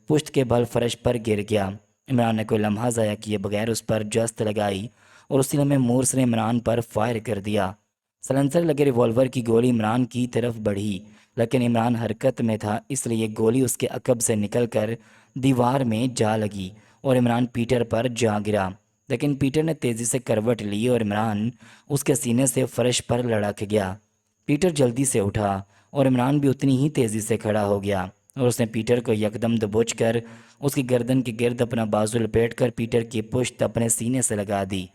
پشت کے بل فرش پر گر گیا۔ عمران نے کوئی لمحہ ضائع کیے بغیر اس پر جست لگائی اور اسی لمحے مورس نے عمران پر فائر کر دیا۔ سلنسر لگے ریوالور کی گولی عمران کی طرف بڑھی، لیکن عمران حرکت میں تھا، اس لیے گولی اس کے عقب سے نکل کر دیوار میں جا لگی اور عمران پیٹر پر جا گرا۔ لیکن پیٹر نے تیزی سے کروٹ لی اور عمران اس کے سینے سے فرش پر لڑک گیا۔ پیٹر جلدی سے اٹھا اور عمران بھی اتنی ہی تیزی سے کھڑا ہو گیا اور اس نے پیٹر کو یکدم دبوچ کر اس کی گردن کے گرد اپنا بازو لپیٹ کر پیٹر کی پشت اپنے سینے سے لگا دی۔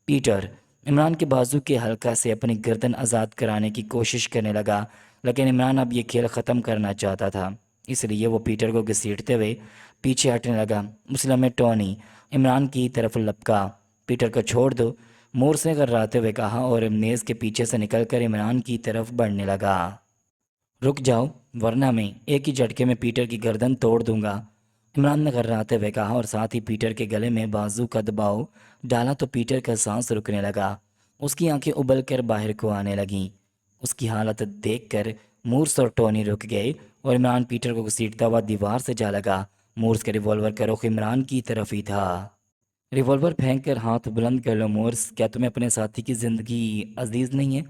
پیٹر عمران کے بازو کے حلقہ سے اپنی گردن آزاد کرانے کی کوشش کرنے لگا، لیکن عمران اب یہ کھیل ختم کرنا چاہتا تھا، اس لیے وہ پیٹر کو گھسیٹتے ہوئے پیچھے ہٹنے لگا۔ اس لمحے ٹونی عمران کی طرف لپکا۔ پیٹر کو چھوڑ دو، مورس نے غراتے ہوئے کہا اور میز کے پیچھے سے نکل کر عمران کی طرف بڑھنے لگا۔ رک جاؤ ورنہ میں ایک ہی جھٹکے میں پیٹر کی گردن توڑ دوں گا، عمران نے غراتے ہوئے کہا اور ساتھ ہی پیٹر کے گلے میں بازو کا دباؤ ڈالا تو پیٹر کا سانس رکنے لگا۔ اس کی آنکھیں ابل کر باہر کو آنے لگیں۔ اس کی حالت دیکھ کر مورس اور ٹونی رک گئے اور عمران پیٹر کو گھسیٹتا ہوا دیوار سے جا لگا۔ مورس کے ریوالور کا رخ عمران کی طرف ہی تھا۔ ریوالور پھینک کر ہاتھ بلند کر لو مورس، کیا تمہیں اپنے ساتھی کی زندگی عزیز نہیں ہے؟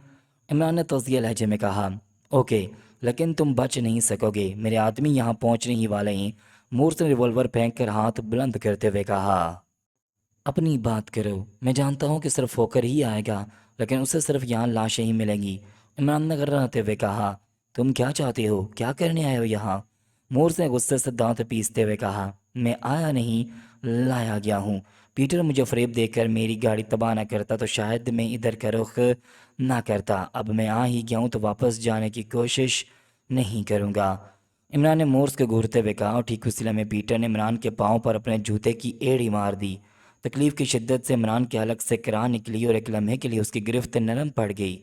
عمران نے توزیع لہجے میں کہا۔ اوکے، لیکن تم بچ نہیں سکو گے، میرے آدمی یہاں پہنچنے ہی والے ہیں، مورس نے ریوالور پھینک کر ہاتھ بلند کرتے ہوئے کہا۔ اپنی بات کرو، میں جانتا ہوں کہ صرف ہو کر ہی آئے گا، لیکن اسے صرف یہاں لاشیں ہی ملیں گی، عمران نے غراتے ہوئے کہا۔ تم کیا چاہتے ہو؟ کیا کرنے آئے ہو یہاں؟ مورس نے غصے سے دانت پیستے ہوئے کہا۔ میں آیا نہیں، لایا گیا ہوں۔ پیٹر مجھے فریب دے کر میری گاڑی تباہ نہ کرتا تو شاید میں ادھر کا رخ نہ کرتا، اب میں آ ہی گیا ہوں تو واپس جانے کی کوشش نہیں کروں گا، عمران نے مورس کو گھورتے ہوئے کہا اور ٹھیک اسی لمحے پیٹر نے عمران کے پاؤں پر اپنے جوتے کی ایڑی مار دی۔ تکلیف کی شدت سے عمران کے حلق سے کرا نکلی اور ایک لمحے کے لیے اس کی گرفت نرم پڑ گئی۔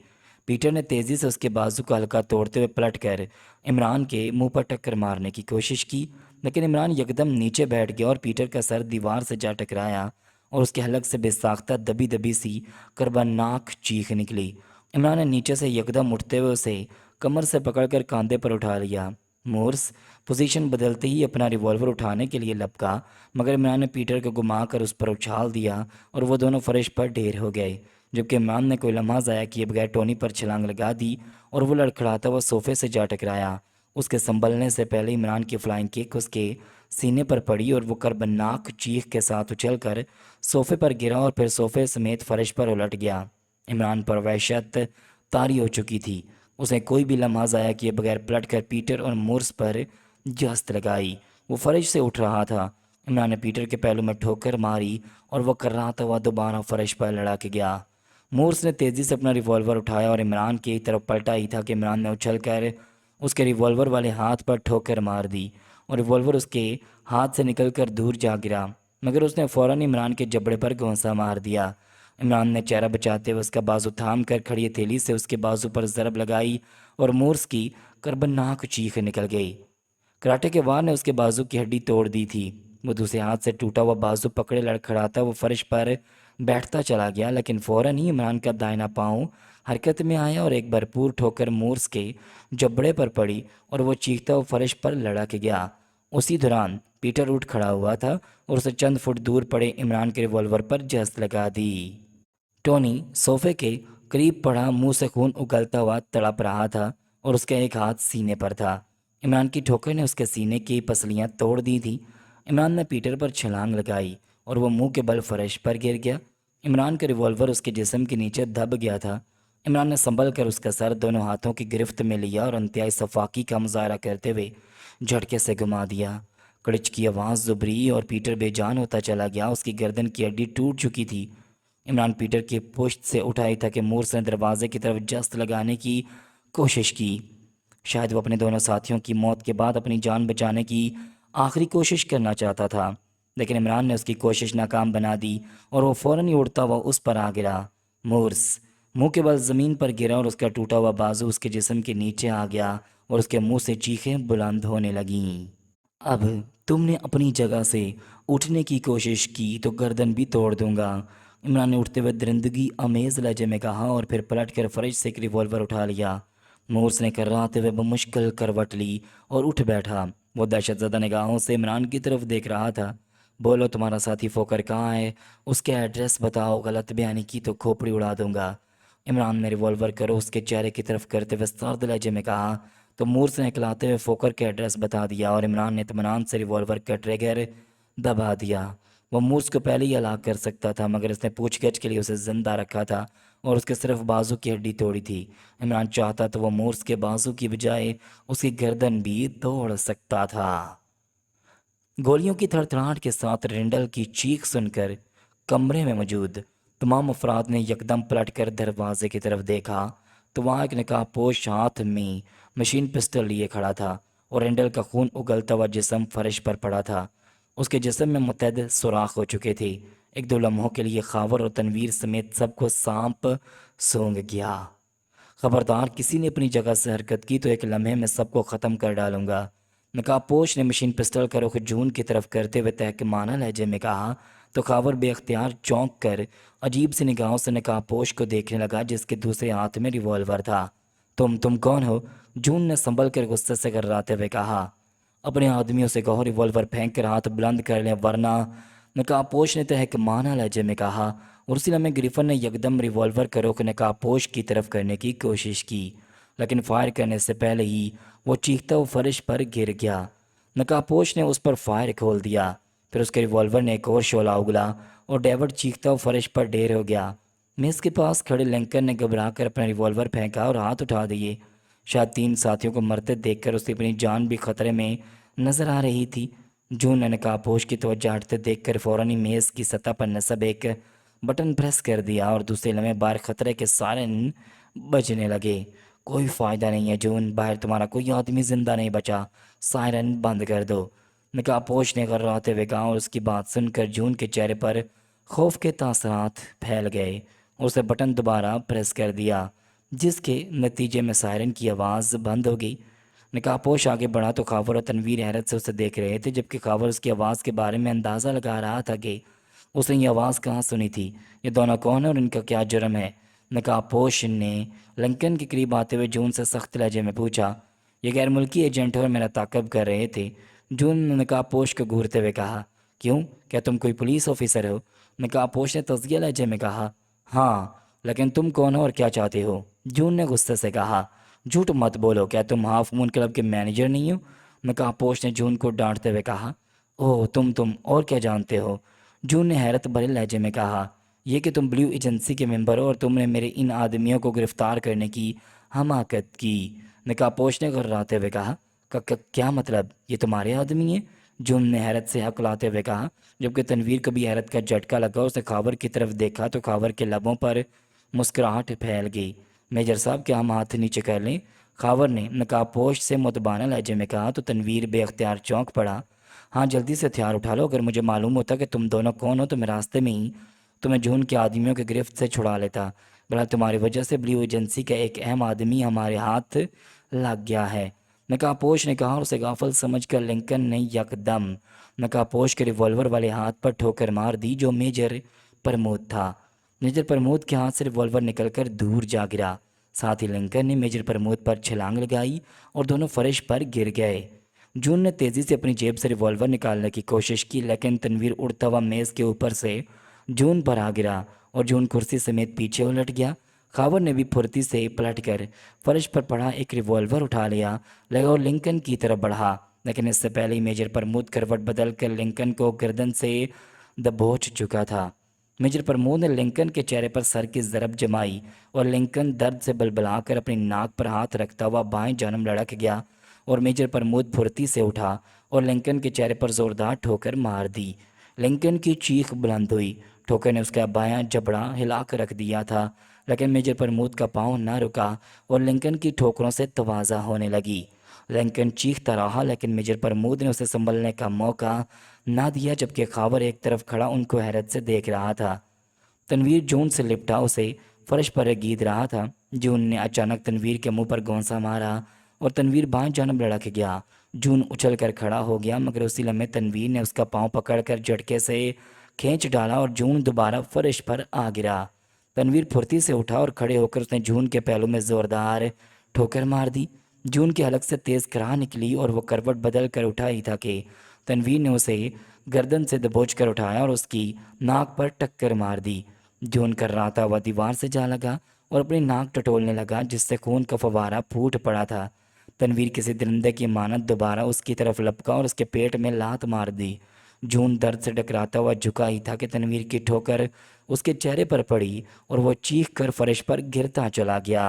پیٹر نے تیزی سے اس کے بازو کا حلقہ توڑتے ہوئے پلٹ کر عمران کے منہ پر ٹکر مارنے کی کوشش کی، لیکن عمران یکدم نیچے بیٹھ گیا اور پیٹر کا سر دیوار سے جا ٹکرایا اور اس کے حلق سے بے ساختہ دبی دبی سی کربناک چیخ نکلی۔ عمران نے نیچے سے یکدم اٹھتے ہوئے اسے کمر سے پکڑ کر کاندھے پر اٹھا لیا۔ مورس پوزیشن بدلتے ہی اپنا ریوالور اٹھانے کے لیے لپکا، مگر عمران نے پیٹر کو گھما کر اس پر اچھال دیا اور وہ دونوں فرش پر ڈھیر ہو گئے، جبکہ عمران نے کوئی لمحہ ضائع کیے بغیر ٹونی پر چھلانگ لگا دی اور وہ لڑکھڑاتا ہوا صوفے سے جا ٹکرایا۔ اس کے سنبھلنے سے پہلے عمران کی فلائنگ کک اس کے سینے پر پڑی اور وہ کربناک چیخ کے ساتھ اچھل کر صوفے پر گرا اور پھر صوفے سمیت فرش پر الٹ گیا۔ عمران پر وحشت طاری ہو چکی تھی، اس نے کوئی بھی لمحہ ضائع کیے بغیر پلٹ کر پیٹر اور مورس پر جست لگائی۔ وہ فرش سے اٹھ رہا تھا، عمران نے پیٹر کے پہلو میں ٹھوکر ماری اور وہ کرراتا ہوا دوبارہ فرش پر لڑک گیا۔ مورس نے تیزی سے اپنا ریوالور اٹھایا اور عمران کی طرف پلٹا ہی تھا کہ عمران نے اچھل کر اس کے ریوالور والے ہاتھ پر ٹھوکر مار دی اور ریوالور اس کے ہاتھ سے نکل کر دور جا گرا، مگر اس نے فوراً عمران کے جبڑے پر گھونسا مار دیا۔ عمران نے چہرہ بچاتے ہوئے اس کا بازو تھام کر کھڑی ہتھیلی سے اس کے بازو پر ضرب لگائی اور مورس کی کربناک چیخ نکل گئی۔ کراٹے کے وار نے اس کے بازو کی ہڈی توڑ دی تھی۔ وہ دوسرے ہاتھ سے ٹوٹا ہوا بازو پکڑے لڑکھڑاتا وہ فرش پر بیٹھتا چلا گیا، لیکن فوراً ہی عمران کا دائنا پاؤں حرکت میں آیا اور ایک بھرپور ٹھوکر مورس کے جبڑے پر پڑی اور وہ چیختا وہ فرش پر لڑک گیا۔ اسی دوران پیٹر اٹھ کھڑا ہوا تھا اور اسے چند فٹ دور پڑے عمران کے ریوالور پر جست لگا دی۔ ٹونی صوفے کے قریب پڑا، منہ سے خون اگلتا ہوا تڑپ رہا تھا اور اس کا ایک ہاتھ سینے پر تھا۔ عمران کی ٹھوکر نے اس کے سینے کی پسلیاں توڑ دی تھیں۔ عمران نے پیٹر پر چھلانگ لگائی اور وہ منہ کے بل فرش پر گر گیا۔ عمران کا ریوالور اس کے جسم کے نیچے دب گیا تھا۔ عمران نے سنبھل کر اس کا سر دونوں ہاتھوں کی گرفت میں لیا اور انتہائی صفاقی کا مظاہرہ کرتے ہوئے جھٹکے سے گھما دیا۔ کڑچ کی آواز زبری اور پیٹر بے جان ہوتا چلا گیا، اس کی گردن کی ہڈی ٹوٹ چکی تھی۔ عمران پیٹر کی پشت سے اٹھائی تھا کہ مورس نے دروازے کی طرف جست لگانے کی کوشش کی۔ شاید وہ اپنے دونوں ساتھیوں کی موت کے بعد اپنی جان بچانے کی آخری کوشش کرنا چاہتا تھا، لیکن عمران نے اس کی کوشش ناکام بنا دی اور وہ فوراً ہی اڑتا ہوا اس پر آ گرا۔ مورس منہ کے بل زمین پر گرا اور اس کا ٹوٹا ہوا بازو اس کے جسم کے نیچے آ گیا اور اس کے منہ سے چیخیں بلند ہونے لگیں۔ اب تم نے اپنی جگہ سے اٹھنے کی کوشش کی تو گردن بھی توڑ دوں گا، عمران نے اٹھتے ہوئے درندگی آمیز لہجے میں کہا اور پھر پلٹ کر فرش سے ایک ریوالور اٹھا لیا۔ مورس نے کراتے ہوئے بمشکل کروٹ لی اور اٹھ بیٹھا۔ وہ دہشت زدہ نگاہوں سے عمران کی طرف دیکھ رہا تھا۔ بولو تمہارا ساتھی فوکر کہاں ہے؟ اس کے ایڈریس بتاؤ، غلط بیانی کی تو کھوپڑی اڑا دوں گا، عمران نے ریوالور کرو اس کے چہرے کی طرف کرتے ہوئے سرد لہجے میں کہا۔ تو مورس نے اکلاتے ہوئے فوکر کے ایڈریس بتا دیا اور عمران نے اطمینان سے ریوالور کا ٹریگر دبا دیا۔ وہ مورس کو پہلے ہی ہلاک کر سکتا تھا مگر اس نے پوچھ گچھ کے لیے اسے زندہ رکھا تھا اور اس کے صرف بازو کی ہڈی توڑی تھی۔ عمران چاہتا تو وہ مورس کے بازو کی بجائے اس کی گردن بھی توڑ سکتا تھا۔ گولیوں کی تھڑتھڑاہٹ کے ساتھ رینڈل کی چیخ سن کر کمرے میں موجود تمام افراد نے یکدم پلٹ کر دروازے کی طرف دیکھا تو وہاں ایک نقاب پوش ہاتھ میں مشین پسٹل لیے کھڑا تھا اور رینڈل کا خون اگلتا ہوا جسم فرش پر پڑا تھا۔ اس کے جسم میں متعدد سوراخ ہو چکے تھے۔ ایک دو لمحوں کے لیے خاور اور تنویر سمیت سب کو سانپ سونگ گیا۔ خبردار کسی نے اپنی جگہ سے حرکت کی تو ایک لمحے میں سب کو ختم کر ڈالوں گا، نقاب پوش نے مشین پسٹل کا رخ جون کی طرف کرتے ہوئے تحکمانہ لہجے میں کہا تو خاور بے اختیار چونک کر عجیب سی نگاہوں سے نقاب پوش کو دیکھنے لگا جس کے دوسرے ہاتھ میں ریوالور تھا۔ تم کون ہو؟ جون نے سنبھل کر غصے سے گھراتے ہوئے کہا۔ اپنے آدمیوں سے کہو ریوالور پھینک کر ہاتھ بلند کر لیں ورنہ، نقاب پوش نے تحکمانہ لہجے میں کہا اور اسی لمحے گریفن نے یکدم ریوالور کا رخ نقاب پوش کی طرف کرنے کی کوشش کی لیکن فائر کرنے سے پہلے ہی وہ چیختا وہ فرش پر گر گیا۔ نقاب پوش نے اس پر فائر کھول دیا، پھر اس کے ریوالور نے ایک اور شعلہ اگلا اور ڈیوڈ چیختا وہ فرش پر ڈھیر ہو گیا۔ میز کے پاس کھڑے لنکن نے گھبرا کر اپنا ریوالور پھینکا اور ہاتھ اٹھا دیے۔ شاید تین ساتھیوں کو مرتے دیکھ کر اسے اپنی جان بھی خطرے میں نظر آ رہی تھی۔ جون نے نقاب پوش کی توجہ ہٹتے دیکھ کر فوراً ہی میز کی سطح پر نصب ایک بٹن پریس کر دیا اور دوسرے لمحے باہر خطرے کے سائرن بجنے لگے۔ کوئی فائدہ نہیں ہے جون، باہر تمہارا کوئی آدمی زندہ نہیں بچا، سائرن بند کر دو، نقاب پوش نے غراتے ہوئے کہا اور اس کی بات سن کر جون کے چہرے پر خوف کے تاثرات پھیل گئے۔ اسے بٹن دوبارہ پریس کر دیا جس کے نتیجے میں سائرن کی آواز بند ہو گئی۔ نقاب پوش آگے بڑھا تو خاور اور تنویر حیرت سے اسے دیکھ رہے تھے جبکہ خاور اس کی آواز کے بارے میں اندازہ لگا رہا تھا کہ اس نے یہ آواز کہاں سنی تھی، یہ دونوں کون ہیں اور ان کا کیا جرم ہے۔ نقاب پوش نے لنکن کے قریب آتے ہوئے جون سے سخت لہجے میں پوچھا۔ یہ غیر ملکی ایجنٹ اور میرا تعاقب کر رہے تھے، جون نے نقاب پوش کو گھورتے ہوئے کہا۔ کیوں، کیا تم کوئی پولیس آفیسر ہو؟ نقاب پوش نے تزیہ لہجے میں کہا۔ ہاں، لیکن تم کون ہو اور کیا چاہتے ہو؟ جون نے غصے سے کہا۔ جھوٹ مت بولو، کیا تم ہاف مون کلب کے مینیجر نہیں ہو؟ نقاب پوش نے جون کو ڈانٹتے ہوئے کہا۔ اوہ تم اور کیا جانتے ہو؟ جون نے حیرت بھرے لہجے میں کہا۔ یہ کہ تم بلیو ایجنسی کے ممبر ہو اور تم نے میرے ان آدمیوں کو گرفتار کرنے کی حماقت کی، نقاب پوش نے غراتے ہوئے کہا۔ کیا مطلب، یہ تمہارے آدمی ہیں؟ جون نے حیرت سے ہکلاتے ہوئے کہا جبکہ تنویر کو بھی حیرت کا جھٹکا لگا۔ اس نے خاور کی طرف دیکھا تو خاور کے لبوں پر مسکراہٹ پھیل گئی۔ میجر صاحب کیا ہم ہاتھ نیچے کر لیں؟ خاور نے نقاب پوش سے مدبانہ لہجے میں کہا تو تنویر بے اختیار چونک پڑا۔ ہاں جلدی سے ہتھیار اٹھا لو، اگر مجھے معلوم ہوتا کہ تم دونوں کون ہو تو میں راستے میں ہی تمہیں جون کے آدمیوں کے گرفت سے چھڑا لیتا۔ بہرحال تمہاری وجہ سے بلیو ایجنسی کا ایک اہم آدمی ہمارے ہاتھ لگ گیا ہے، نقاب پوش نے کہا اور اسے غافل سمجھ کر لنکن نے یکدم نقاب پوش کے ریوالور والے ہاتھ پر ٹھوکر مار دی جو میجر پرمود تھا۔ میجر پرمود کے ہاتھ سے ریوالور نکل کر دور جا گرا، ساتھ ہی لنکن نے میجر پرمود پر چھلانگ لگائی اور دونوں فرش پر گر گئے۔ جون نے تیزی سے اپنی جیب سے ریوالور نکالنے کی کوشش کی لیکن تنویر اڑتا ہوا میز کے اوپر سے جون پر آ گرا اور جون کرسی سمیت پیچھے الٹ گیا۔ خاور نے بھی پھرتی سے پلٹ کر فرش پر پڑا ایک ریوالور اٹھا لیا لگا اور لنکن کی طرف بڑھا لیکن اس سے پہلے ہی میجر پرمود کروٹ بدل کر لنکن کو گردن سے دبوچ چکا تھا۔ میجر پرمود نے لنکن کے چہرے پر سر کی ضرب جمائی اور لنکن درد سے بلبلا کر اپنی ناک پر ہاتھ رکھتا ہوا بائیں جانب لڑک گیا اور میجر پرمود پھرتی سے اٹھا اور لنکن کے چہرے پر زوردار ٹھوکر مار دی۔ لنکن کی چیخ بلند ہوئی، ٹھوکر نے اس کا بایاں جبڑا ہلا کر رکھ دیا تھا لیکن میجر پرمود کا پاؤں نہ رکا اور لنکن کی ٹھوکروں سے تواضع ہونے لگی۔ لنکن چیختا رہا لیکن میجر پرمود نے اسے سنبھلنے کا موقع نہ دیا جبکہ خاور ایک طرف کھڑا ان کو حیرت سے دیکھ رہا تھا۔ تنویر جون سے لپٹا اسے فرش پر گید رہا تھا۔ جون نے اچانک تنویر کے منہ پر گونسا مارا اور تنویر بائیں جانب لڑک گیا جون اچھل کر کھڑا ہو گیا، مگر اسی لمحے تنویر نے اس کا پاؤں پکڑ کر جھٹکے سے کھینچ ڈالا اور جون دوبارہ فرش پر آ گرا۔ تنویر پھرتی سے اٹھا اور کھڑے ہو کر اس نے جون کے پہلو میں زوردار ٹھوکر مار دی۔ جون کے حلق سے تیز کراہ نکلی اور وہ کروٹ بدل کر اٹھا ہی تھا کہ تنویر نے اسے گردن سے دبوچ کر اٹھایا اور اس کی ناک پر ٹکر مار دی۔ جون کراتا ہوا دیوار سے جا لگا اور اپنی ناک ٹٹولنے لگا، جس سے خون کا فوارہ پھوٹ پڑا تھا۔ تنویر کسی درندے کی مانند دوبارہ اس کی طرف لپکا اور اس کے پیٹ میں لات مار دی۔ جون درد سے ٹکراتا ہوا جھکا ہی تھا کہ تنویر کی ٹھوکر اس کے چہرے پر پڑی اور وہ چیخ کر فرش پر گرتا چلا گیا۔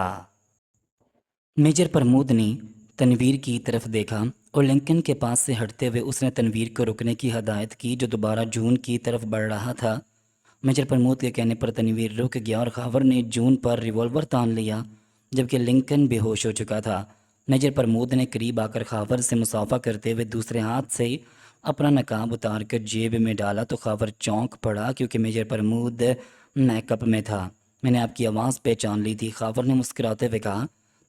میجر پرمود نے تنویر کی طرف دیکھا اور لنکن کے پاس سے ہٹتے ہوئے اس نے تنویر کو رکنے کی ہدایت کی، جو دوبارہ جون کی طرف بڑھ رہا تھا۔ میجر پرمود کے کہنے پر تنویر رک گیا اور خاور نے جون پر ریوالور تان لیا، جبکہ لنکن بے ہوش ہو چکا تھا۔ میجر پرمود نے قریب آ کر خاور سے مصافحہ کرتے ہوئے دوسرے ہاتھ سے اپنا نقاب اتار کر جیب میں ڈالا تو خاور چونک پڑا، کیونکہ میجر پرمود میک اپ میں تھا۔ میں نے آپ کی آواز پہچان لی تھی، خاور نے مسکراتے ہوئے کہا۔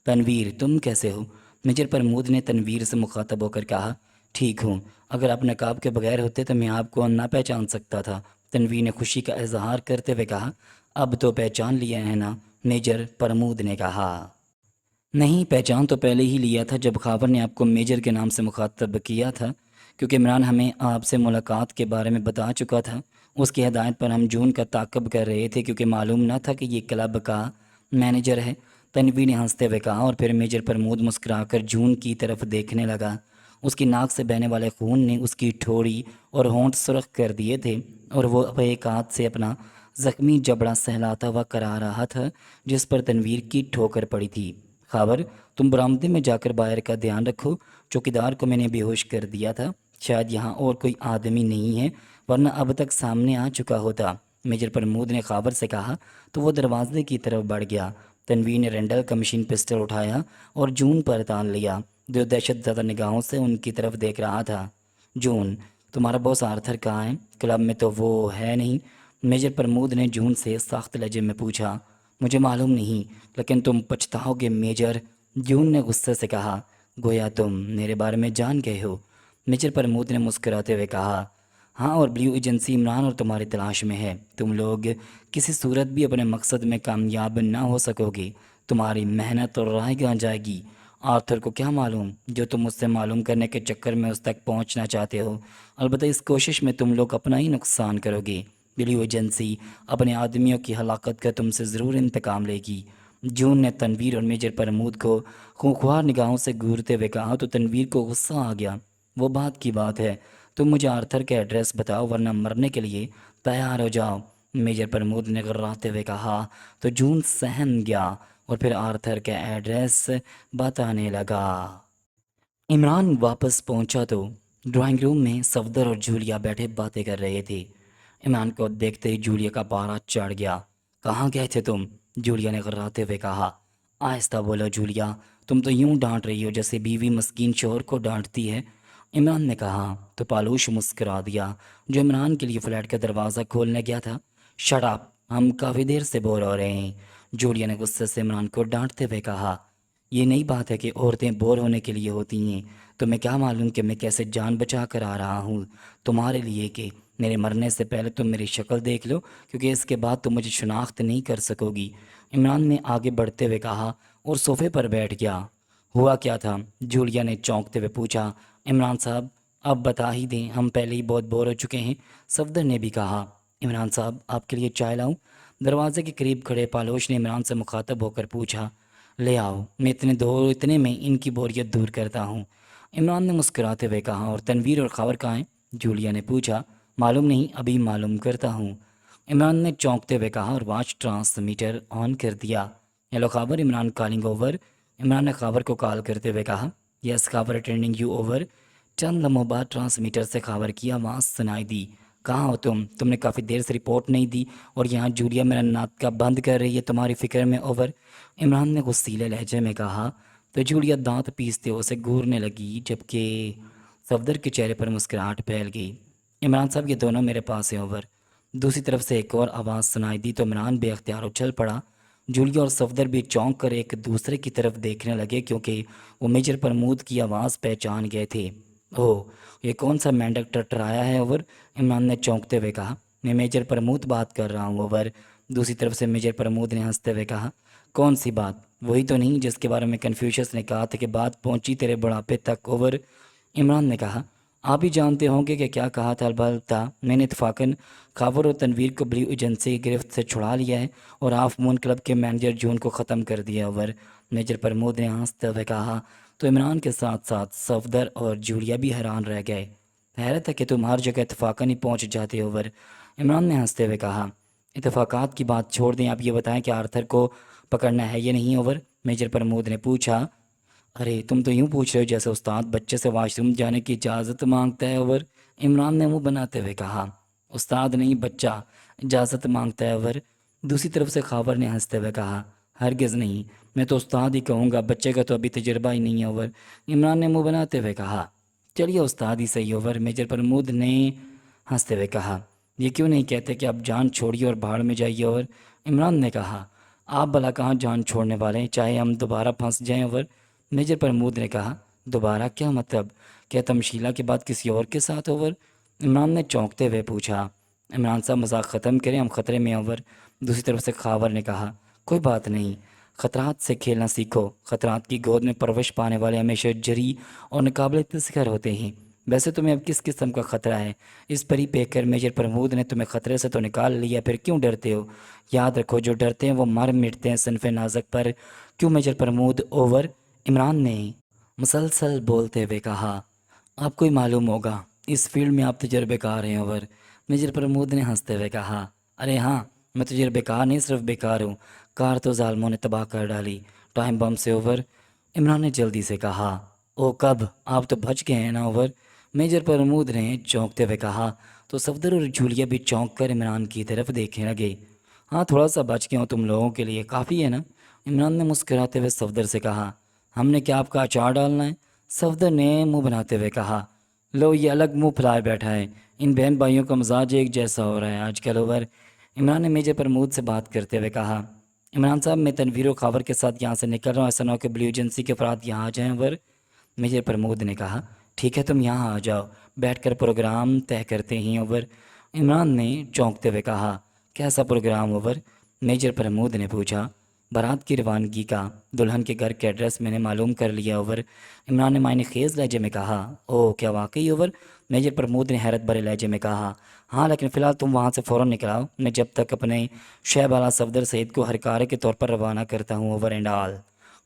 تنویر تم کیسے ہو؟ میجر پرمود نے تنویر سے مخاطب ہو کر کہا۔ ٹھیک ہوں، اگر آپ نقاب کے بغیر ہوتے تو میں آپ کو نہ پہچان سکتا تھا، تنویر نے خوشی کا اظہار کرتے ہوئے کہا۔ اب تو پہچان لیا ہے نا؟ میجر پرمود نے کہا۔ نہیں، پہچان تو پہلے ہی لیا تھا جب خاور نے آپ کو میجر کے نام سے مخاطب کیا تھا، کیونکہ عمران ہمیں آپ سے ملاقات کے بارے میں بتا چکا تھا۔ اس کی ہدایت پر ہم جون کا تعاقب کر رہے تھے، کیونکہ معلوم نہ تھا کہ یہ کلب کا مینیجر ہے، تنویر نے ہنستے ہوئے کہا، اور پھر میجر پرمود مسکرا کر جون کی طرف دیکھنے لگا۔ اس کی ناک سے بہنے والے خون نے اس کی ٹھوڑی اور ہونٹ سرخ کر دیے تھے، اور وہ اب ایک ہاتھ سے اپنا زخمی جبڑا سہلاتا ہوا کرا رہا تھا جس پر تنویر کی ٹھوکر پڑی تھی۔ خاور، تم برآمدے میں جا کر باہر کا دھیان رکھو، چوکیدار کو میں نے بے ہوش کر دیا تھا، شاید یہاں اور کوئی آدمی نہیں ہے، ورنہ اب تک سامنے آ چکا ہوتا۔ میجر پرمود نے خاور سے کہا تو وہ دروازے کی طرف بڑھ گیا۔ تنویر نے رینڈل کا مشین پسٹل اٹھایا اور جون پر تان لیا، جو دہشت زدہ نگاہوں سے ان کی طرف دیکھ رہا تھا۔ جون، تمہارا باس آرتھر کہاں ہے؟ کلب میں تو وہ ہے نہیں، میجر پرمود نے جون سے سخت لہجے میں پوچھا۔ مجھے معلوم نہیں، لیکن تم پچھتاؤ گے میجر، جون نے غصے سے کہا۔ گویا تم میرے بارے میں جان گئے ہو، میجر پرمود نے مسکراتے ہوئے کہا۔ ہاں، اور بلیو ایجنسی عمران اور تمہاری تلاش میں ہے، تم لوگ کسی صورت بھی اپنے مقصد میں کامیاب نہ ہو سکو گے، تمہاری محنت اور رائے گاہ جائے گی۔ آرتھر کو کیا معلوم جو تم مجھ سے معلوم کرنے کے چکر میں اس تک پہنچنا چاہتے ہو؟ البتہ اس کوشش میں تم لوگ اپنا ہی نقصان کرو گے۔ بلیو ایجنسی اپنے آدمیوں کی ہلاکت کا تم سے ضرور انتقام لے گی۔ جون نے تنویر اور میجر پرمود کو خونخوار نگاہوں سے گھورتے ہوئے کہا تو تنویر کو غصہ آ گیا۔ وہ بات کی بات ہے، تم مجھے آرتھر کا ایڈریس بتاؤ ورنہ مرنے کے لیے تیار ہو جاؤ، میجر پرمود نے غراتے ہوئے کہا تو جون سہم گیا اور پھر آرتھر کا ایڈریس بتانے لگا۔ عمران واپس پہنچا تو ڈرائنگ روم میں صفدر اور جولیا بیٹھے باتیں کر رہے تھے۔ عمران کو دیکھتے ہی جولیا کا پارا چڑھ گیا۔ کہاں گئے تھے تم؟ جولیا نے غراتے ہوئے کہا۔ آہستہ بولو جولیا، تم تو یوں ڈانٹ رہی ہو جیسے بیوی مسکین شوہر کو ڈانٹتی ہے، عمران نے کہا تو پالوش مسکرا دیا، جو عمران کے لیے فلیٹ کا دروازہ کھولنے گیا تھا۔ شٹ اپ، ہم کافی دیر سے بور ہو رہے ہیں، جولیا نے غصے سے عمران کو ڈانٹتے ہوئے کہا۔ یہ نئی بات ہے کہ عورتیں بور ہونے کے لیے ہوتی ہیں، تمہیں کیا معلوم کہ میں کیسے جان بچا کر آ رہا ہوں تمہارے لیے کہ میرے مرنے سے پہلے تم میری شکل دیکھ لو، کیونکہ اس کے بعد تم مجھے شناخت نہیں کر سکو گی، عمران نے آگے بڑھتے ہوئے کہا اور صوفے پر بیٹھ گیا۔ ہوا کیا تھا؟ جولیا نے چونکتے ہوئے پوچھا۔ عمران صاحب اب بتا ہی دیں، ہم پہلے ہی بہت بور ہو چکے ہیں، صفدر نے بھی کہا۔ عمران صاحب آپ کے لیے چائے لاؤں؟ دروازے کے قریب کھڑے پالوش نے عمران سے مخاطب ہو کر پوچھا۔ لے آؤ، میں اتنے میں ان کی بوریت دور کرتا ہوں، عمران نے مسکراتے ہوئے کہا۔ اور تنویر اور خاور کہاں ہیں؟ جولیا نے پوچھا۔ معلوم نہیں، ابھی معلوم کرتا ہوں، عمران نے چونکتے ہوئے کہا اور واچ ٹرانسمیٹر آن کر دیا۔ Hello Khawar, Imran calling over, Imran نے خاور کو کال کرتے ہوئے کہا۔ یس خاور، اٹینڈنگ یو اوور، چند لمحوں بعد ٹرانسمیٹر سے خاور کی آواز سنائی دی۔ کہاں ہو تم نے کافی دیر سے رپورٹ نہیں دی اور یہاں جولیا میرا ناطقہ بند کر رہی ہے تمہاری فکر میں، اوور، عمران نے غصیلے لہجے میں کہا تو جولیا دانت پیستے اسے گھورنے لگی، جبکہ صفدر کے چہرے پر مسکراہٹ پھیل گئی۔ عمران صاحب یہ دونوں میرے پاس ہیں، اوور، دوسری طرف سے ایک اور آواز سنائی دی تو عمران بے اختیار اچھل پڑا۔ جولیا اور صفدر بھی چونک کر ایک دوسرے کی طرف دیکھنے لگے کیونکہ وہ میجر پرمود کی آواز پہچان گئے تھے۔ اوہ، یہ کون سا مینڈک ٹٹرایا ہے اوور؟ عمران نے چونکتے ہوئے کہا۔ میں میجر پرمود بات کر رہا ہوں اوور، دوسری طرف سے میجر پرمود نے ہنستے ہوئے کہا۔ کون سی بات؟ وہی تو نہیں جس کے بارے میں کنفیوشس نے کہا تھا کہ بات پہنچی تیرے بڑھاپے تک اوور؟ عمران نے کہا۔ آپ ہی جانتے ہوں گے کہ کیا کہا تھا، البتہ میں نے اتفاقاً خاور اور تنویر کو بلیو ایجنسی کی گرفت سے چھڑا لیا ہے اور ہاف مون کلب کے مینیجر جون کو ختم کر دیا اوور، میجر پرمود نے ہنستے ہوئے کہا۔ تو عمران کے ساتھ ساتھ صفدر اور جولیا بھی حیران رہ گئے۔ حیرت ہے کہ تم ہر جگہ اتفاقاً ہی پہنچ جاتے اوور، عمران نے ہنستے ہوئے کہا۔ اتفاقات کی بات چھوڑ دیں، آپ یہ بتائیں کہ آرتھر کو پکڑنا ہے یا نہیں اوور، میجر پرمود نے پوچھا۔ ارے تم تو یوں پوچھ رہے ہو جیسے استاد بچے سے واش روم جانے کی اجازت مانگتا ہے اوور، عمران نے منہ بناتے ہوئے کہا۔ استاد نہیں بچہ اجازت مانگتا ہے اوور، دوسری طرف سے خاور نے ہنستے ہوئے کہا۔ ہرگز نہیں، میں تو استاد ہی کہوں گا، بچے کا تو ابھی تجربہ ہی نہیں ہے اوور، عمران نے منہ بناتے ہوئے کہا۔ چلیے استاد ہی صحیح اوور، میجر پرمود نے ہنستے ہوئے کہا۔ یہ کیوں نہیں کہتے کہ اب جان چھوڑیے اور بھاڑ میں جائیے اوور، عمران نے کہا۔ آپ بھلا کہاں جان چھوڑنے والے ہیں، چاہے ہم دوبارہ پھنس جائیں اوور، میجر پرمود نے کہا۔ دوبارہ کیا مطلب؟ کیا تمشیلہ کے بعد کسی اور کے ساتھ اوور، عمران نے چونکتے ہوئے پوچھا۔ عمران صاحب مذاق ختم کریں، ہم خطرے میں اوور، دوسری طرف سے خاور نے کہا۔ کوئی بات نہیں، خطرات سے کھیلنا سیکھو، خطرات کی گود میں پرورش پانے والے ہمیشہ جری اور ناقابل تذکر ہوتے ہیں۔ ویسے تمہیں اب کس قسم کا خطرہ ہے؟ اس پری پہ کر میجر پرمود نے تمہیں خطرے سے تو نکال لیا، پھر کیوں ڈرتے ہو؟ یاد رکھو جو ڈرتے ہیں وہ مر مٹتے ہیں صنف نازک پر، کیوں میجر پرمود اوور، عمران نے مسلسل بولتے ہوئے کہا۔ آپ کو ہی معلوم ہوگا، اس فیلڈ میں آپ تجربے کار ہیں اوور، میجر پرمود نے ہنستے ہوئے کہا۔ ارے ہاں، میں تجربے کار نہیں صرف بیکار ہوں، کار تو ظالموں نے تباہ کر ڈالی ٹائم بم سے اوور، عمران نے جلدی سے کہا۔ او کب؟ آپ تو بچ گئے ہیں نا اوور، میجر پرمود نے چونکتے ہوئے کہا۔ تو صفدر اور جولیا بھی چونک کر عمران کی طرف دیکھنے لگے۔ ہاں تھوڑا سا بچ گیا ہوں، تم لوگوں کے لیے کافی ہے نا، عمران نے مسکراتے ہوئے صفدر سے کہا۔ ہم نے کیا آپ کا اچار ڈالنا ہے؟ صفدر نے منہ بناتے ہوئے کہا۔ لو یہ الگ منہ پھلائے بیٹھا ہے، ان بہن بھائیوں کا مزاج ایک جیسا ہو رہا ہے آج کل اوور، عمران نے میجر پرمود سے بات کرتے ہوئے کہا۔ عمران صاحب میں تنویر و خاور کے ساتھ یہاں سے نکل رہا ہوں، ایسا نہ ہو کہ بلیو ایجنسی کے افراد یہاں آ جائیں اوور، میجر پرمود نے کہا۔ ٹھیک ہے تم یہاں آ جاؤ، بیٹھ کر پروگرام طے کرتے ہیں اوور، عمران نے چونکتے ہوئے کہا۔ کیسا پروگرام اوور، میجر پرمود نے پوچھا۔ بارات کی روانگی کا، دلہن کے گھر کے ایڈریس میں نے معلوم کر لیا اوور، عمران نے معنی خیز لہجے میں کہا۔ او کیا واقعی اوور، میجر پرمود نے حیرت بھرے لہجے میں کہا۔ ہاں لیکن فی الحال تم وہاں سے فوراً نکل آؤ، میں جب تک اپنے شہ بالا صفدر سعید کو ہرکارے کے طور پر روانہ کرتا ہوں اوور اینڈ آل،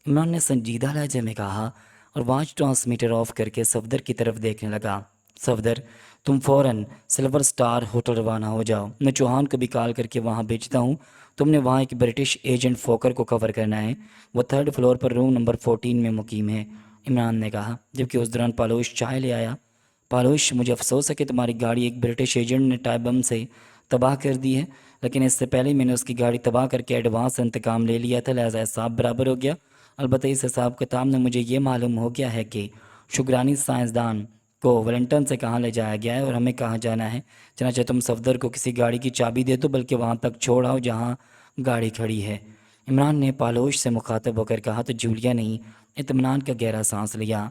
عمران نے سنجیدہ لہجے میں کہا اور واچ ٹرانسمیٹر آف کر کے صفدر کی طرف دیکھنے لگا۔ صفدر تم فوراً سلور سٹار ہوٹل روانہ ہو جاؤ، میں چوہان کو بھی کال کر کے وہاں بھیجتا ہوں، تم نے وہاں ایک برٹش ایجنٹ فوکر کو کور کرنا ہے، وہ 3rd فلور پر روم نمبر 14 میں مقیم ہے، عمران نے کہا، جبکہ اس دوران پالوش چائے لے آیا۔ پالوش مجھے افسوس ہے کہ تمہاری گاڑی ایک برٹش ایجنٹ نے ٹائم بم سے تباہ کر دی ہے، لیکن اس سے پہلے میں نے اس کی گاڑی تباہ کر کے ایڈوانس انتقام لے لیا تھا، لہٰذا حساب برابر ہو گیا۔ البتہ اس حساب کتاب میں مجھے یہ معلوم ہو گیا ہے کہ شگرانی سائنسدان کو ولنٹن سے کہاں لے جایا گیا ہے اور ہمیں کہاں جانا ہے، چنانچہ تم صفدر کو کسی گاڑی کی چابی دے دو بلکہ وہاں تک چھوڑ آؤ جہاں گاڑی کھڑی ہے، عمران نے پالوش سے مخاطب ہو کر کہا۔ تو جولیا نے اطمینان کا گہرا سانس لیا۔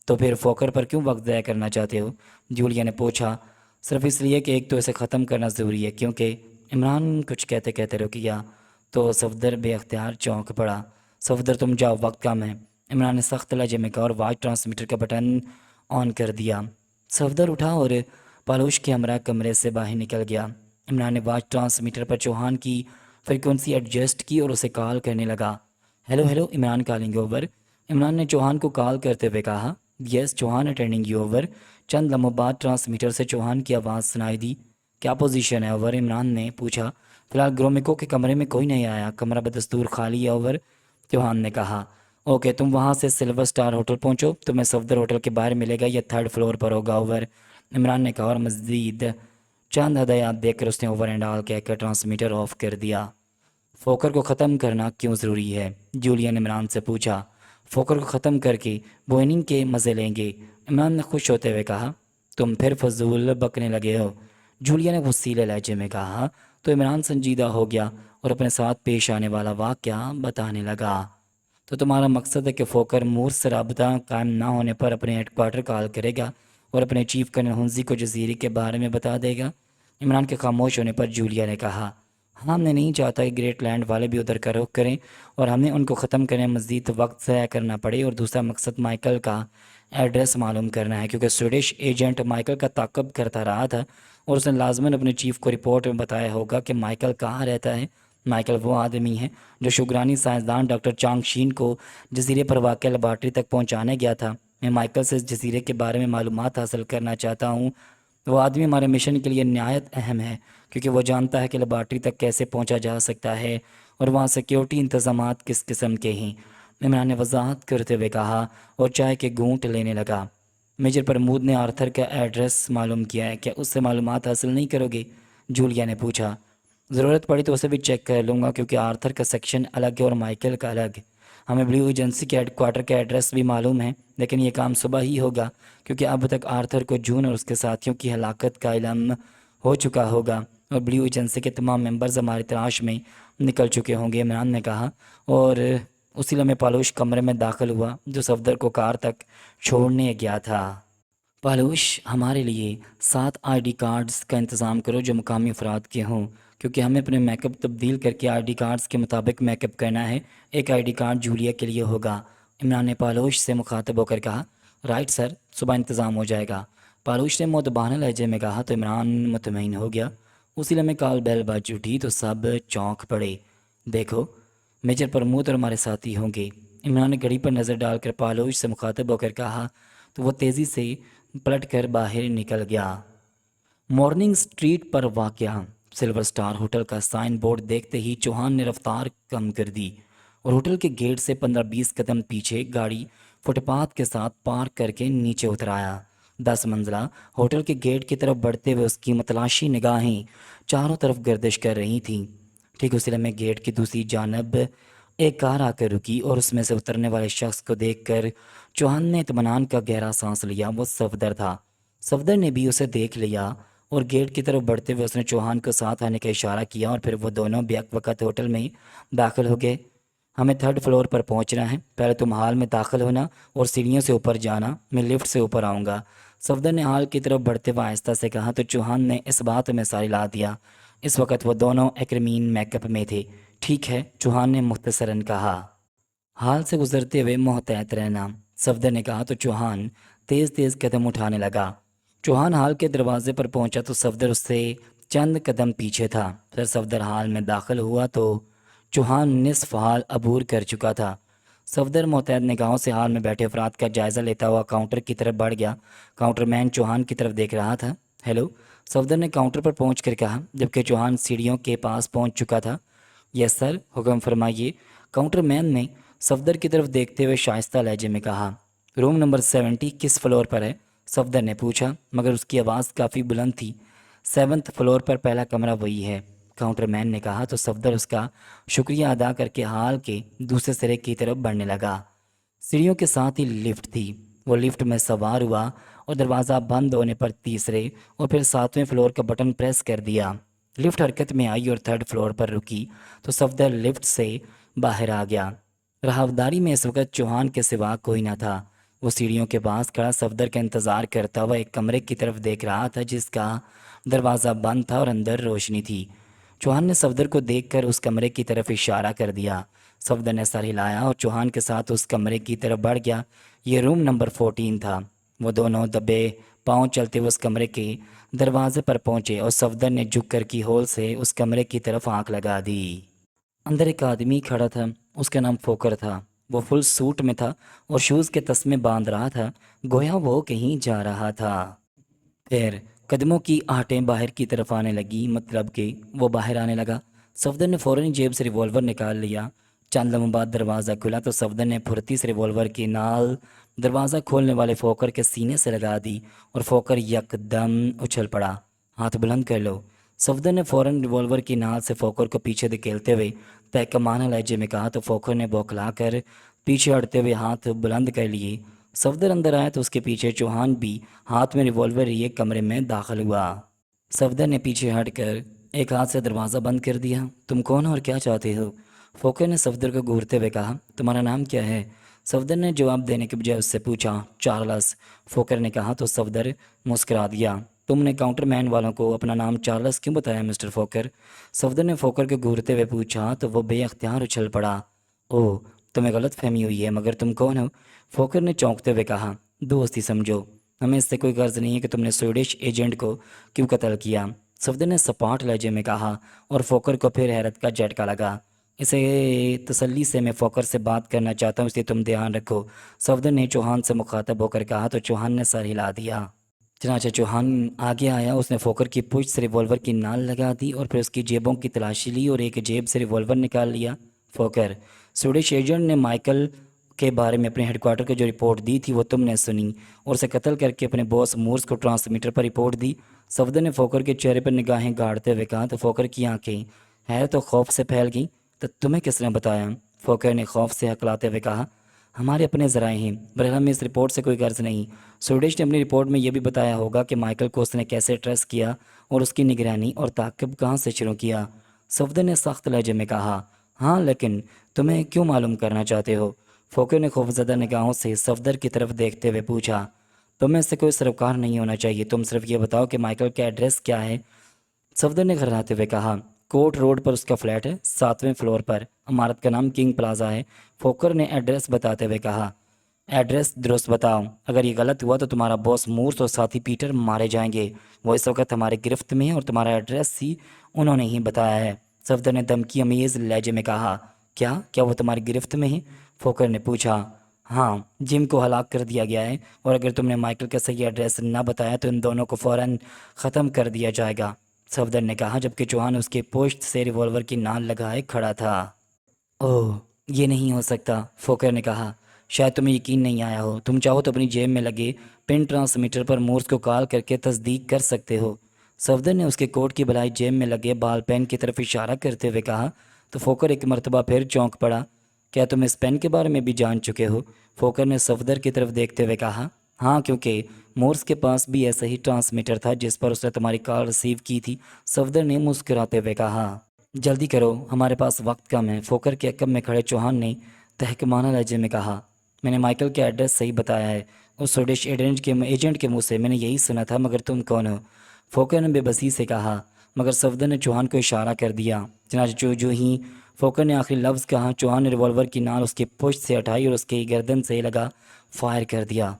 تو پھر فوکر پر کیوں وقت ضائع کرنا چاہتے ہو، جولیا نے پوچھا۔ صرف اس لیے کہ ایک تو اسے ختم کرنا ضروری ہے، کیونکہ عمران کچھ کہتے کہتے رک گیا تو صفدر بے اختیار چونک پڑا۔ صفدر تم جاؤ، وقت کم ہے، عمران نے سخت لہجے میں کہا اور واچ ٹرانسمیٹر کا بٹن آن کر دیا۔ صفدر اٹھا اور پالوش کے ہمراہ کمرے سے باہر نکل گیا۔ عمران نے واچ ٹرانسمیٹر پر چوہان کی فریکوینسی ایڈجسٹ کی اور اسے کال کرنے لگا۔ Hello hello, Imran calling over, Imran نے چوہان کو کال کرتے ہوئے کہا۔ یس چوہان اٹینڈنگ یو اوور، چند لمحوں بعد ٹرانسمیٹر سے چوہان کی آواز سنائی دی۔ کیا پوزیشن ہے اوور، عمران نے پوچھا۔ فی الحال گرومیکو کے کمرے میں کوئی نہیں آیا، کمرہ بدستور خالی ہے اوور، چوہان نے کہا۔ اوکے تم وہاں سے سلور سٹار ہوٹل پہنچو، تمہیں صفدر ہوٹل کے باہر ملے گا، یہ 3rd فلور پر ہوگا اوور، عمران نے کہا اور مزید چند ہدایات دے کر اس نے اوور اینڈ آل کہہ کر ٹرانسمیٹر آف کر دیا۔ فوکر کو ختم کرنا کیوں ضروری ہے، جولیا نے عمران سے پوچھا۔ فوکر کو ختم کر کے بوئننگ کے مزے لیں گے، عمران نے خوش ہوتے ہوئے کہا۔ تم پھر فضول بکنے لگے ہو، جولیا نے غصیلے لہجے میں کہا۔ تو عمران سنجیدہ ہو گیا اور اپنے ساتھ پیش آنے والا واقعہ بتانے لگا۔ تو تمہارا مقصد ہے کہ فوکر مور سے رابطہ قائم نہ ہونے پر اپنے ہیڈ کوارٹر کال کرے گا اور اپنے چیف کرنل ہنزی کو جزیرے کے بارے میں بتا دے گا؟ عمران کے خاموش ہونے پر جولیا نے کہا، ہم نے نہیں چاہتا کہ گریٹ لینڈ والے بھی ادھر کا رخ کریں اور ہمیں ان کو ختم کرنے میں مزید وقت ضائع کرنا پڑے، اور دوسرا مقصد مائیکل کا ایڈریس معلوم کرنا ہے، کیونکہ سویڈش ایجنٹ مائیکل کا تعاقب کرتا رہا تھا اور اس نے لازماً اپنے چیف کو رپورٹ میں بتایا ہوگا کہ مائیکل کہاں رہتا ہے۔ مائیکل وہ آدمی ہے جو شوگرانی سائنسدان ڈاکٹر چانگ شین کو جزیرے پر واقع لیبارٹری تک پہنچانے گیا تھا۔ میں مائیکل سے اس جزیرے کے بارے میں معلومات حاصل کرنا چاہتا ہوں۔ وہ آدمی ہمارے مشن کے لیے نہایت اہم ہے، کیونکہ وہ جانتا ہے کہ لیبارٹری تک کیسے پہنچا جا سکتا ہے اور وہاں سیکیورٹی انتظامات کس قسم کے ہیں۔ عمران نے وضاحت کرتے ہوئے کہا اور چائے کے گھونٹ لینے لگا۔ میجر پرمود نے آرتھر کا ایڈریس معلوم کیا ہے، کیا اس سے معلومات حاصل نہیں کرو گے؟ جولیا نے پوچھا۔ ضرورت پڑی تو اسے بھی چیک کر لوں گا، کیونکہ آرتھر کا سیکشن الگ ہے اور مائیکل کا الگ۔ ہمیں بلیو ایجنسی کے ہیڈ کوارٹر کا ایڈریس بھی معلوم ہے، لیکن یہ کام صبح ہی ہوگا، کیونکہ اب تک آرتھر کو جون اور اس کے ساتھیوں کی ہلاکت کا علم ہو چکا ہوگا اور بلیو ایجنسی کے تمام ممبرز ہماری تلاش میں نکل چکے ہوں گے، عمران نے کہا، اور اسی لمحے پالوش کمرے میں داخل ہوا جو صفدر کو کار تک چھوڑنے گیا تھا۔ پالوش، ہمارے لیے 7 آئی ڈی کارڈز کا انتظام کرو جو مقامی افراد کے ہوں، کیونکہ ہمیں اپنے میک اپ تبدیل کر کے آئی ڈی کارڈز کے مطابق میک اپ کرنا ہے۔ ایک آئی ڈی کارڈ جولیا کے لیے ہوگا، عمران نے پالوش سے مخاطب ہو کر کہا۔ رائٹ سر، صبح انتظام ہو جائے گا، پالوش نے مؤدبانہ لہجے میں کہا تو عمران مطمئن ہو گیا۔ اسی لمحے کال بیل بج اٹھی تو سب چونک پڑے۔ دیکھو، میجر پرمود اور ہمارے ساتھی ہوں گے، عمران نے گھڑی پر نظر ڈال کر پالوش سے مخاطب ہو کر کہا تو وہ تیزی سے پلٹ کر باہر نکل گیا۔ مارننگ سٹریٹ پر واقع سلور سٹار ہوٹل کا سائن بورڈ دیکھتے ہی چوہان نے رفتار کم کر دی اور ہوٹل کے گیٹ سے 15-20 قدم پیچھے گاڑی فٹ پاتھ کے ساتھ پارک کر کے نیچے اترایا۔ 10 منزلہ ہوٹل کے گیٹ کی طرف بڑھتے ہوئے اس کی متلاشی نگاہیں چاروں طرف گردش کر رہی تھیں۔ ٹھیک اسی لمحے گیٹ کی دوسری جانب ایک کار آ کر رکی اور اس میں سے اترنے والے شخص کو دیکھ کر چوہان نے اطمینان کا گہرا سانس لیا۔ وہ صفدر تھا۔ صفدر نے بھی اسے دیکھ لیا اور گیٹ کی طرف بڑھتے ہوئے اس نے چوہان کو ساتھ آنے کا اشارہ کیا اور پھر وہ دونوں بیک وقت ہوٹل میں داخل ہو گئے۔ ہمیں 3rd فلور پر پہنچنا ہے، پہلے تم ہال میں داخل ہونا اور سیڑھیوں سے اوپر جانا، میں لفٹ سے اوپر آؤں گا، صفدر نے ہال کی طرف بڑھتے ہوئے آہستہ سے کہا تو چوہان نے اس بات میں ساری لا دیا۔ اس وقت وہ دونوں ایکرمین میک اپ میں تھے۔ ٹھیک ہے، چوہان نے مختصراً کہا۔ ہال سے گزرتے ہوئے محتاط رہنا، صفدر نے کہا تو چوہان تیز تیز قدم اٹھانے لگا۔ چوہان ہال کے دروازے پر پہنچا تو صفدر اس سے چند قدم پیچھے تھا۔ پھر صفدر ہال میں داخل ہوا تو چوہان نصف ہال عبور کر چکا تھا۔ صفدر محتاط نگاہوں سے ہال میں بیٹھے افراد کا جائزہ لیتا ہوا کاؤنٹر کی طرف بڑھ گیا۔ کاؤنٹر مین چوہان کی طرف دیکھ رہا تھا۔ ہیلو، صفدر نے کاؤنٹر پر پہنچ کر کہا جبکہ چوہان سیڑھیوں کے پاس پہنچ چکا تھا۔ یس سر، حکم فرمائیے، کاؤنٹر مین نے صفدر کی طرف دیکھتے ہوئے شائستہ لہجے میں کہا۔ روم نمبر 70 کس فلور پر ہے؟ صفدر نے پوچھا، مگر اس کی آواز کافی بلند تھی۔ 7th فلور پر پہلا کمرہ وہی ہے، کاؤنٹر مین نے کہا تو صفدر اس کا شکریہ ادا کر کے ہال کے دوسرے سرے کی طرف بڑھنے لگا۔ سیڑھیوں کے ساتھ ہی لفٹ تھی۔ وہ لفٹ میں سوار ہوا اور دروازہ بند ہونے پر تیسرے اور پھر 7ویں فلور کا بٹن پریس کر دیا۔ لفٹ حرکت میں آئی اور 3rd فلور پر رکی تو صفدر لفٹ سے باہر آ گیا۔ راہداری میں اس وقت چوہان کے سوا کوئی نہ تھا۔ وہ سیڑھیوں کے پاس کھڑا صفدر کا انتظار کرتا ہوا ایک کمرے کی طرف دیکھ رہا تھا جس کا دروازہ بند تھا اور اندر روشنی تھی۔ چوہان نے صفدر کو دیکھ کر اس کمرے کی طرف اشارہ کر دیا۔ صفدر نے سر ہلایا اور چوہان کے ساتھ اس کمرے کی طرف بڑھ گیا۔ یہ روم نمبر 14 تھا۔ وہ دونوں دبے پاؤں چلتے ہوئے اس کمرے کے دروازے پر پہنچے اور صفدر نے جھک کر کی ہول سے اس کمرے کی طرف آنکھ لگا دی۔ اندر ایک آدمی کھڑا تھا، اس کا نام فوکر تھا۔ وہ فل سوٹ میں تھا اور شوز کے تسمے باندھ رہا تھا، گویا وہ کہیں جا رہا تھا۔ پھر قدموں کی آہٹیں باہر کی طرف آنے لگی، مطلب کہ وہ باہر آنے لگا۔ صفدر نے فوراً جیب سے ریوالور نکال لیا۔ چند لمحوں بعد دروازہ کھلا تو صفدر نے پھرتی سے ریوالور کی نال دروازہ کھولنے والے فوکر کے سینے سے لگا دی اور فوکر یک دم اچھل پڑا۔ ہاتھ بلند کر لو، صفدر نے فوراً ریوالور کی نال سے فوکر کو پیچھے دھکیلتے ہوئے تحکمانہ لہجے میں کہا تو فوکر نے بوکھلا کر پیچھے ہٹتے ہوئے ہاتھ بلند کر لیے۔ صفدر اندر آیا تو اس کے پیچھے چوہان بھی ہاتھ میں ریوالور لیے کمرے میں داخل ہوا۔ صفدر نے پیچھے ہٹ کر ایک ہاتھ سے دروازہ بند کر دیا۔ تم کون ہو اور کیا چاہتے ہو؟ فوکر نے صفدر کو گھورتے ہوئے کہا۔ تمہارا نام کیا ہے؟ صفدر نے جواب دینے کے بجائے اس سے پوچھا۔ چارلس، فوکر نے کہا تو صفدر مسکرا دیا۔ تم نے کاؤنٹر مین والوں کو اپنا نام چارلس کیوں بتایا مسٹر فوکر؟ صفدر نے فوکر کو گھورتے ہوئے پوچھا تو وہ بے اختیار اچھل پڑا۔ اوہ، تمہیں غلط فہمی ہوئی ہے، مگر تم کون ہو؟ فوکر نے چونکتے ہوئے کہا۔ دوستی سمجھو، ہمیں اس سے کوئی غرض نہیں ہے کہ تم نے سویڈش ایجنٹ کو کیوں قتل کیا، صفدر نے سپاٹ لہجے میں کہا، اور فوکر کو پھر حیرت کا جھٹکا لگا۔ اسے تسلی سے میں فوکر سے بات کرنا چاہتا ہوں، اس لیے تم دھیان رکھو، صفدر نے چوہان سے مخاطب ہو کر کہا تو چوہان نے سر ہلا دیا۔ چنانچہ چوہان آگے آیا، اس نے فوکر کی پشت سے ریوالور کی نال لگا دی اور پھر اس کی جیبوں کی تلاشی لی اور ایک جیب سے ریوالور نکال لیا۔ فوکر، سویڈش ایجنٹ نے مائیکل کے بارے میں اپنے ہیڈ کوارٹر کو جو رپورٹ دی تھی وہ تم نے سنی اور اسے قتل کر کے اپنے باس مورس کو ٹرانسمیٹر پر رپورٹ دی۔ صفدر نے فوکر کے چہرے پر نگاہیں گاڑتے ہوئے کہا تو فوکر کی آنکھیں حیرت و خوف سے پھیل گئیں۔ تو تمہیں کس نے بتایا؟ فوکر نے خوف سے ہکلاتے ہوئے کہا۔ ہمارے اپنے ذرائع ہیں، بہرحال ہمیں اس رپورٹ سے کوئی غرض نہیں۔ سویڈش نے اپنی رپورٹ میں یہ بھی بتایا ہوگا کہ مائیکل کو اس نے کیسے ٹریس کیا اور اس کی نگرانی اور تعقب کہاں سے شروع کیا۔ صفدر نے سخت لہجے میں کہا۔ ہاں، لیکن تمہیں کیوں معلوم کرنا چاہتے ہو؟ فوکر نے خوفزدہ نگاہوں سے صفدر کی طرف دیکھتے ہوئے پوچھا۔ تمہیں اس سے کوئی سروکار نہیں ہونا چاہیے، تم صرف یہ بتاؤ کہ مائیکل کا ایڈریس کیا ہے۔ صفدر نے گھرراتے ہوئے کہا۔ کوٹ روڈ پر اس کا فلیٹ ہے، 7ویں فلور پر، عمارت کا نام کنگ پلازا ہے۔ فوکر نے ایڈریس بتاتے ہوئے کہا۔ ایڈریس درست بتاؤ، اگر یہ غلط ہوا تو تمہارا باس مورس اور ساتھی پیٹر مارے جائیں گے۔ وہ اس وقت ہمارے گرفت میں ہیں اور تمہارا ایڈریس ہی انہوں نے ہی بتایا ہے۔ صفدر نے دھمکی امیز لہجے میں کہا۔ کیا وہ تمہاری گرفت میں ہیں؟ فوکر نے پوچھا۔ ہاں، جم کو ہلاک کر دیا گیا ہے اور اگر تم نے مائیکل کا صحیح ایڈریس نہ بتایا تو ان دونوں کو فوراً ختم کر دیا جائے گا، صفدر نے کہا، جبکہ چوہان اس کے پشت سے ریوالور کی نال لگائے کھڑا تھا۔ اوہ، یہ نہیں ہو سکتا، فوکر نے کہا۔ شاید تمہیں یقین نہیں آیا ہو، تم چاہو تو اپنی جیب میں لگے پن ٹرانسمیٹر پر مورس کو کال کر کے تصدیق کر سکتے ہو۔ صفدر نے اس کے کوٹ کی بلائی جیب میں لگے بال پین کی طرف اشارہ کرتے ہوئے کہا تو فوکر ایک مرتبہ پھر چونک پڑا۔ کیا تم اس پین کے بارے میں بھی جان چکے ہو؟ فوکر نے صفدر کی طرف دیکھتے ہوئے کہا۔ ہاں، کیونکہ مورس کے پاس بھی ایسا ہی ٹرانسمیٹر تھا جس پر اس نے تمہاری کال ریسیو کی تھی، صفدر نے مسکراتے ہوئے کہا۔ جلدی کرو، ہمارے پاس وقت کم ہے، فوکر کے عقب میں کھڑے چوہان نے تحکمانہ لہجے میں کہا۔ میں نے مائیکل کا ایڈریس صحیح بتایا ہے، اس سویڈش ایجنٹ کے منہ سے میں نے یہی سنا تھا، مگر تم کون ہو؟ فوکر نے بے بسی سے کہا، مگر صفدر نے چوہان کو اشارہ کر دیا۔ چنانچہ جو ہی فوکر نے آخری لفظ کہا، چوہان نے ریوالور کی نال اس کی پشت سے ہٹائی اور اس کی گردن سے لگا فائر کر دیا۔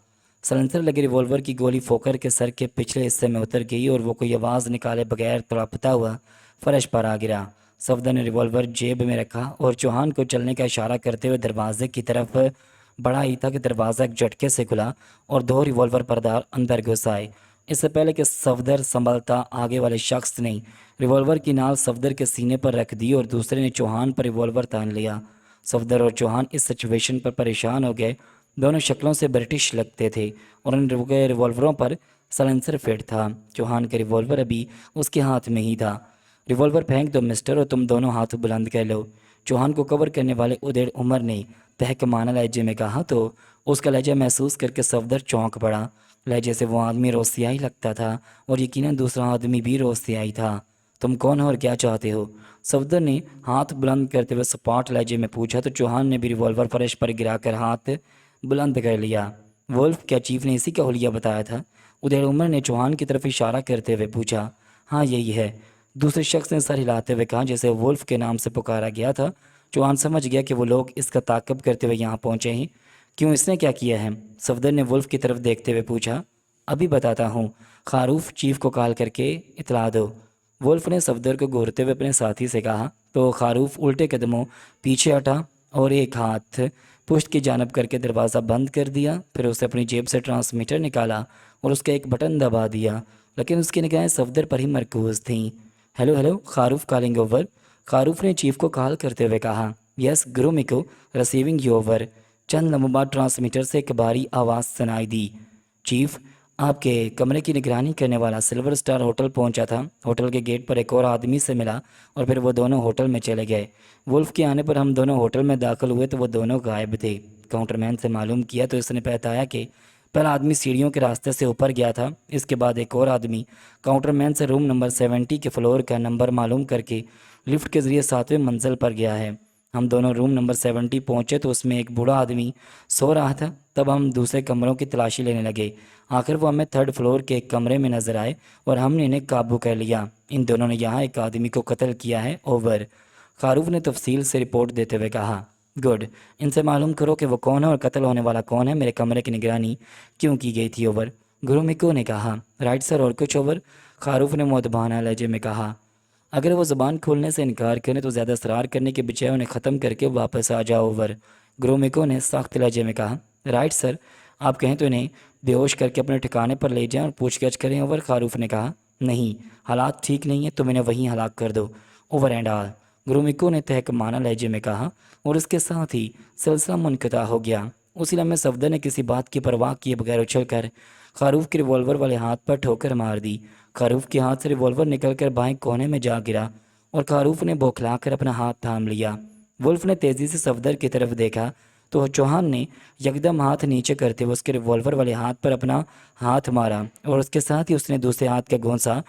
سلنسر لگے ریوالور کی گولی فوکر کے سر کے پچھلے حصے میں اتر گئی اور وہ کوئی آواز نکالے بغیر تڑپتا ہوا فرش پر آ گرا۔ صفدر نے ریوالور جیب میں رکھا اور چوہان کو چلنے کا اشارہ کرتے ہوئے دروازے کی طرف بڑھا ہی تھا کہ دروازہ ایک جھٹکے سے کھلا اور 2 ریوالور بردار اندر گھس آئے۔ اس سے پہلے کہ صفدر سنبھلتا، آگے والے شخص نے ریوالور کی نال صفدر کے سینے پر رکھ دی اور دوسرے نے چوہان پر ریوالور تان لیا۔ صفدر اور چوہان اس سچویشن پر پریشان ہو گئے، دونوں شکلوں سے برٹش لگتے تھے اور ان ریوالوروں پر سلنسر فٹ تھا۔ چوہان کا ریوالور ابھی اس کے ہاتھ میں ہی تھا۔ ریوالور پھینک دو مسٹر اور تم دونوں ہاتھ بلند کر لو، چوہان کو کور کرنے والے ادھیڑ عمر نے تحکمانہ لہجے میں کہا تو اس کا لہجہ محسوس کر کے صفدر چونک پڑا۔ لہجے سے وہ آدمی روسیائی لگتا تھا اور یقیناً دوسرا آدمی بھی روسیائی تھا۔ تم کون ہو اور کیا چاہتے ہو؟ صفدر نے ہاتھ بلند کرتے ہوئے سپاٹ لہجے میں پوچھا تو چوہان نے بھی ریوالور فرش پر گرا کر ہاتھ بلند کر لیا۔ وولف، کیا چیف نے اسی کا حلیہ بتایا تھا؟ ادھیڑ عمر نے چوہان کی طرف اشارہ کرتے ہوئے پوچھا۔ ہاں، یہی ہے، دوسرے شخص نے سر ہلاتے ہوئے کہا، جیسے وولف کے نام سے پکارا گیا تھا۔ چوہان سمجھ گیا کہ وہ لوگ اس کا تعاقب کرتے ہوئے یہاں پہنچے ہیں۔ کیوں، اس نے کیا کیا ہے؟ صفدر نے وولف کی طرف دیکھتے ہوئے پوچھا۔ ابھی بتاتا ہوں، خاروف، چیف کو کال کر کے اطلاع دو، وولف نے صفدر کو گھورتے ہوئے اپنے ساتھی سے کہا تو خاروف الٹے قدموں پیچھے ہٹا اور ایک ہاتھ پشت کی جانب کر کے دروازہ بند کر دیا، پھر اسے اپنی جیب سے ٹرانسمیٹر نکالا اور اس کا ایک بٹن دبا دیا، لیکن اس کی نگاہیں صفدر پر ہی مرکوز تھیں۔ ہیلو ہیلو، خاروف کالنگ اوور، خاروف نے چیف کو کال کرتے ہوئے کہا۔ یس گرومیکو، ریسیونگ یو اوور۔ چند لمحوں بعد ٹرانسمیٹر سے ایک بھاری آواز سنائی دی۔ چیف، آپ کے کمرے کی نگرانی کرنے والا سلور سٹار ہوٹل پہنچا تھا، ہوٹل کے گیٹ پر ایک اور آدمی سے ملا اور پھر وہ دونوں ہوٹل میں چلے گئے۔ وولف کے آنے پر ہم دونوں ہوٹل میں داخل ہوئے تو وہ دونوں غائب تھے۔ کاؤنٹر مین سے معلوم کیا تو اس نے بتایا کہ پہلا آدمی سیڑھیوں کے راستے سے اوپر گیا تھا، اس کے بعد ایک اور آدمی کاؤنٹر مین سے روم نمبر 70 کے فلور کا نمبر معلوم کر کے لفٹ کے ذریعے 7ویں منزل پر گیا ہے۔ ہم دونوں روم نمبر 70 پہنچے تو اس میں ایک بوڑھا آدمی سو رہا تھا۔ تب ہم دوسرے کمروں کی تلاشی لینے لگے۔ آخر وہ ہمیں 3rd فلور کے ایک کمرے میں نظر آئے اور ہم نے انہیں قابو کر لیا۔ ان دونوں نے یہاں ایک آدمی کو قتل کیا ہے، اوور۔ خاروف نے تفصیل سے رپورٹ دیتے ہوئے کہا۔ گڈ، ان سے معلوم کرو کہ وہ کون ہے اور قتل ہونے والا کون ہے۔ میرے کمرے کی نگرانی کیوں کی گئی تھی، اوور۔ گرومیکو نے کہا۔ رائٹ سر، اور کچھ، اوور۔ خاروف نے مؤدبانہ لہجے میں کہا۔ اگر وہ زبان کھولنے سے انکار کریں تو زیادہ اصرار کرنے کے بجائے انہیں ختم کر کے واپس آ جاؤ، اوور۔ گرومیکو نے سخت لہجے میں کہا۔ رائٹ سر، آپ کہیں تو انہیں بے ہوش کر کے اپنے ٹھکانے پر لے جائیں اور پوچھ گچھ کریں، اوور۔ خاروف نے کہا۔ نہیں، حالات ٹھیک نہیں ہیں، تم انہیں وہیں ہلاک کر دو، اوور اینڈ آل، گرومیکو نے تحکمانہ لہجے میں کہا، اور اس کے ساتھ ہی سلسلہ منقطع ہو گیا۔ اسی لمحے صفدر نے کسی بات کی پرواہ کیے بغیر اچھل کر خاروف کے ریوالور والے ہاتھ پر ٹھوکر مار دی۔ خاروف کے ہاتھ سے ریوالور نکل کر بائیں کونے میں جا گرا اور خاروف نے بوکھلا کر اپنا ہاتھ تھام لیا۔ ولف نے تیزی سے صفدر کی طرف دیکھا تو چوہان نے یکدم ہاتھ نیچے کرتے ہوئے اس کے ریوالور والے ہاتھ پر اپنا ہاتھ مارا اور اس کے ساتھ ہی اس نے دوسرے ہاتھ کا گونسا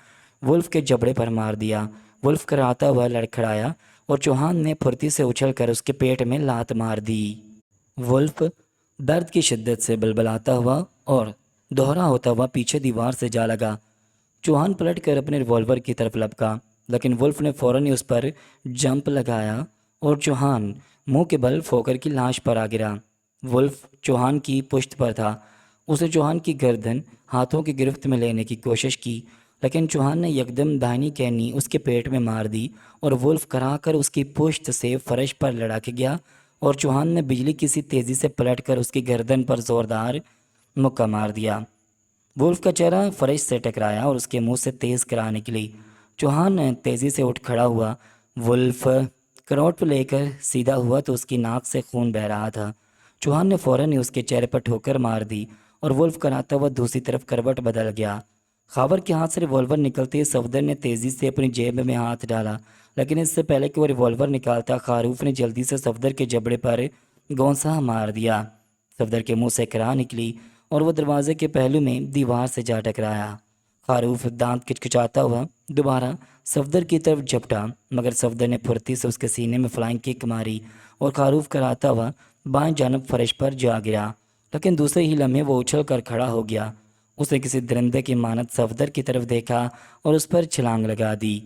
ولف کے جبڑے پر مار دیا۔ ولف کراتا ہوا لڑکھڑایا اور چوہان نے پھرتی سے اچھل کر اس کے پیٹ میں لات مار دی۔ ولف درد کی شدت سے بلبلاتا ہوا اور دوہرا ہوتا ہوا پیچھے دیوار سے جا لگا۔ چوہان پلٹ کر اپنے ریوالور کی طرف لپکا، لیکن ولف نے فوراً ہی اس پر جمپ لگایا اور چوہان منہ کے بل فوکر کی لاش پر آ گرا۔ ولف چوہان کی پشت پر تھا۔ اسے چوہان کی گردن ہاتھوں کی گرفت میں لینے کی کوشش کی، لیکن چوہان نے یکدم داہنی کینی اس کے پیٹ میں مار دی اور ولف کرا کر اس کی پشت سے فرش پر لڑا کے گیا اور چوہان نے بجلی کی سی تیزی سے پلٹ کر اس کی گردن پر زوردار مکہ مار دیا۔ ولف کا چہرہ فرش سے ٹکرایا اور اس کے منہ سے تیز کرا نکلی۔ چوہان تیزی سے اٹھ کھڑا ہوا۔ ولف کروٹ لے کر سیدھا ہوا تو اس کی ناک سے خون بہہ رہا تھا۔ چوہان نے فوراً ہی اس کے چہرے پر ٹھوکر مار دی اور ولف کراتا ہوا دوسری طرف کروٹ بدل گیا۔ خاور کے ہاتھ سے ریوالور نکلتے ہی صفدر نے تیزی سے اپنی جیب میں ہاتھ ڈالا، لیکن اس سے پہلے کہ وہ ریوالور نکالتا خاروف نے جلدی سے صفدر کے جبڑے پر گونسا مار دیا۔ صفدر کے منہ سے کرا نکلی اور وہ دروازے کے پہلو میں دیوار سے جا ٹکرایا۔ خاروف دانت کچکچاتا ہوا دوبارہ صفدر کی طرف جھپٹا، مگر صفدر نے پھرتی سے اس کے سینے میں فلائنگ کک ماری اور خاروف کراتا ہوا بائیں جانب فرش پر جا گرا، لیکن دوسرے ہی لمحے وہ اچھل کر کھڑا ہو گیا۔ اس نے کسی درندے کی مانند صفدر کی طرف دیکھا اور اس پر چھلانگ لگا دی۔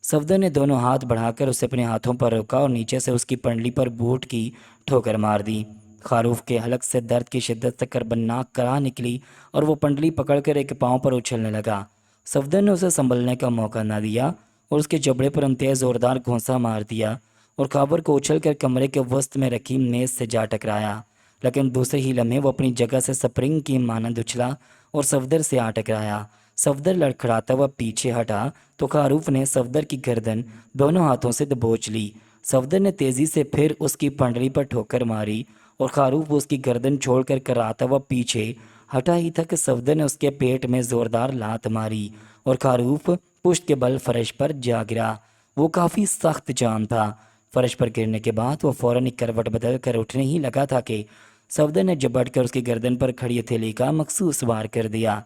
صفدر نے دونوں ہاتھ بڑھا کر اسے اپنے ہاتھوں پر روکا اور نیچے سے اس کی پنڈلی پر بوٹ کی ٹھوکر مار دی۔ خاروف کے حلق سے درد کی شدت سے کربناک کرا نکلی اور وہ پنڈلی پکڑ کر ایک پاؤں پر اچھلنے لگا۔ صفدر نے اسے سنبھلنے کا موقع نہ دیا اور اس کے جبڑے پر انتہائی زوردار گھونسا مار دیا اور خاور کو اچھل کر کمرے کے وسط میں رکھی میز سے جا ٹکرایا، لیکن دوسرے ہی لمحے وہ اپنی جگہ سے سپرنگ کی مانند اچھلا اور صفدر سے آ ٹکرایا۔ صفدر لڑکھڑاتا ہوا پیچھے ہٹا تو خاروف نے صفدر کی گردن دونوں ہاتھوں سے دبوچ لی۔ صفدر نے تیزی سے پھر اس کی پنڈلی پر ٹھوکر ماری اور خاروف اس کی گردن چھوڑ کر کراتا ہوا پیچھے ہٹا ہی تھا کہ صفدر نے اس کے پیٹ میں زوردار لات ماری اور خاروف پشت کے بل فرش پر جا گرا۔ وہ کافی سخت جان تھا۔ فرش پر گرنے کے بعد وہ فوراً کروٹ بدل کر اٹھنے ہی لگا تھا کہ صفدر نے جبڑ کر اس کی گردن پر کھڑی ہتھیلی کا مخصوص وار کر دیا۔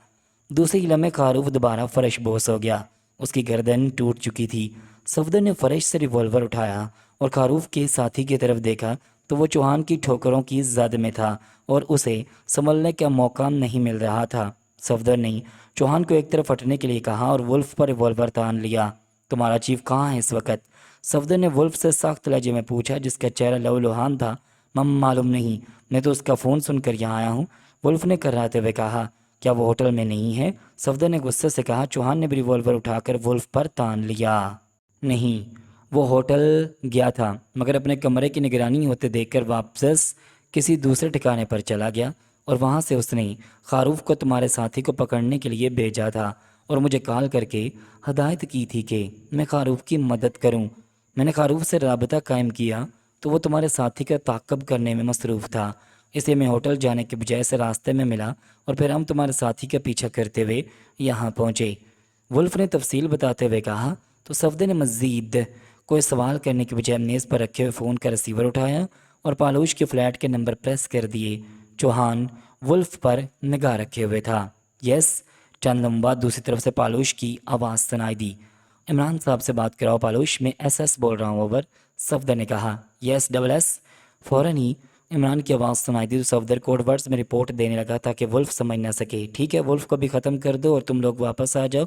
دوسرے ہی لمحے خاروف دوبارہ فرش بوس ہو گیا۔ اس کی گردن ٹوٹ چکی تھی۔ صفدر نے فرش سے ریوالور اٹھایا اور خاروف کے ساتھی کی طرف دیکھا تو وہ چوہان کی ٹھوکروں کی زد میں تھا اور اسے سنبھلنے کا موقع نہیں مل رہا تھا۔ صفدر نے چوہان کو ایک طرف ہٹنے کے لیے کہا اور ولف پر ریوالور تان لیا۔ تمہارا چیف کہاں ہے اس وقت؟ صفدر نے ولف سے سخت لہجے میں پوچھا، جس کا چہرہ لہو لہان تھا۔ معلوم نہیں، میں تو اس کا فون سن کر یہاں آیا ہوں، ولف نے کراتے ہوئے کہا۔ کیا وہ ہوٹل میں نہیں ہے؟ صفدر نے غصے سے کہا۔ چوہان نے بھی ریوالور اٹھا کر ولف پر تان لیا۔ نہیں، وہ ہوٹل گیا تھا، مگر اپنے کمرے کی نگرانی ہوتے دیکھ کر واپس کسی دوسرے ٹھکانے پر چلا گیا اور وہاں سے اس نے خاروف کو تمہارے ساتھی کو پکڑنے کے لیے بھیجا تھا اور مجھے کال کر کے ہدایت کی تھی کہ میں خاروف کی مدد کروں۔ میں نے خاروف سے رابطہ قائم کیا تو وہ تمہارے ساتھی کا تعاقب کرنے میں مصروف تھا، اس لیے میں ہوٹل جانے کے بجائے سے راستے میں ملا اور پھر ہم تمہارے ساتھی کا پیچھا کرتے ہوئے یہاں پہنچے۔ ولف نے تفصیل بتاتے ہوئے کہا تو صفدر نے مزید کوئی سوال کرنے کے بجائے میز پر رکھے ہوئے فون کا ریسیور اٹھایا اور پالوش کے فلیٹ کے نمبر پریس کر دیے۔ چوہان ولف پر نگاہ رکھے ہوئے تھا۔ یس، چند لمحوں بعد دوسری طرف سے پالوش کی آواز سنائی دی۔ عمران صاحب سے بات کراؤ پالوش، میں ایس ایس بول رہا ہوں، اوور۔ صفدر نے کہا۔ یس ڈبل ایس۔ فوراً ہی عمران کی آواز سنائی دی تو صفدر کوڈ ورڈز میں رپورٹ دینے لگا تاکہ ولف سمجھ نہ سکے۔ ٹھیک ہے، ولف کو بھی ختم کر دو اور تم لوگ واپس آ جاؤ،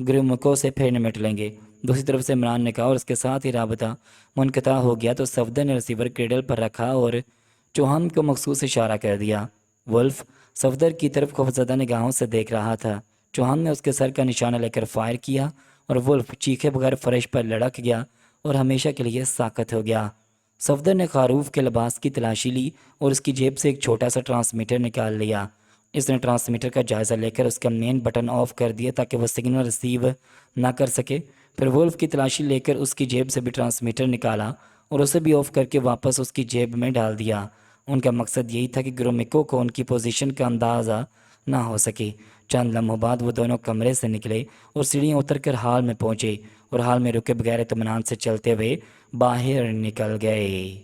گرومکو سے پھر نمٹ لیں گے۔ دوسری طرف سے عمران نے کہا اور اس کے ساتھ ہی رابطہ منقطع ہو گیا تو صفدر نے ریسیور کریڈل پر رکھا اور چوہان کو مخصوص اشارہ کر دیا۔ ولف صفدر کی طرف خوفزدہ نگاہوں سے دیکھ رہا تھا۔ چوہان نے اس کے سر کا نشانہ لے کر فائر کیا اور ولف چیخے بغیر فرش پر لڑک گیا اور ہمیشہ کے لیے ساکت ہو گیا۔ صفدر نے خاروف کے لباس کی تلاشی لی اور اس کی جیب سے ایک چھوٹا سا ٹرانسمیٹر نکال لیا۔ اس نے ٹرانسمیٹر کا جائزہ لے کر اس کا مین بٹن آف کر دیا تاکہ وہ سگنل ریسیو نہ کر سکے۔ پھر ولف کی تلاشی لے کر اس کی جیب سے بھی ٹرانسمیٹر نکالا اور اسے بھی آف کر کے واپس اس کی جیب میں ڈال دیا۔ ان کا مقصد یہی تھا کہ گرومکو کو ان کی پوزیشن کا اندازہ نہ ہو سکے۔ چند لمحوں بعد وہ دونوں کمرے سے نکلے اور سیڑھیاں اتر کر ہال میں پہنچے اور ہال میں رکے بغیر اطمینان سے چلتے ہوئے باہر نکل گئے۔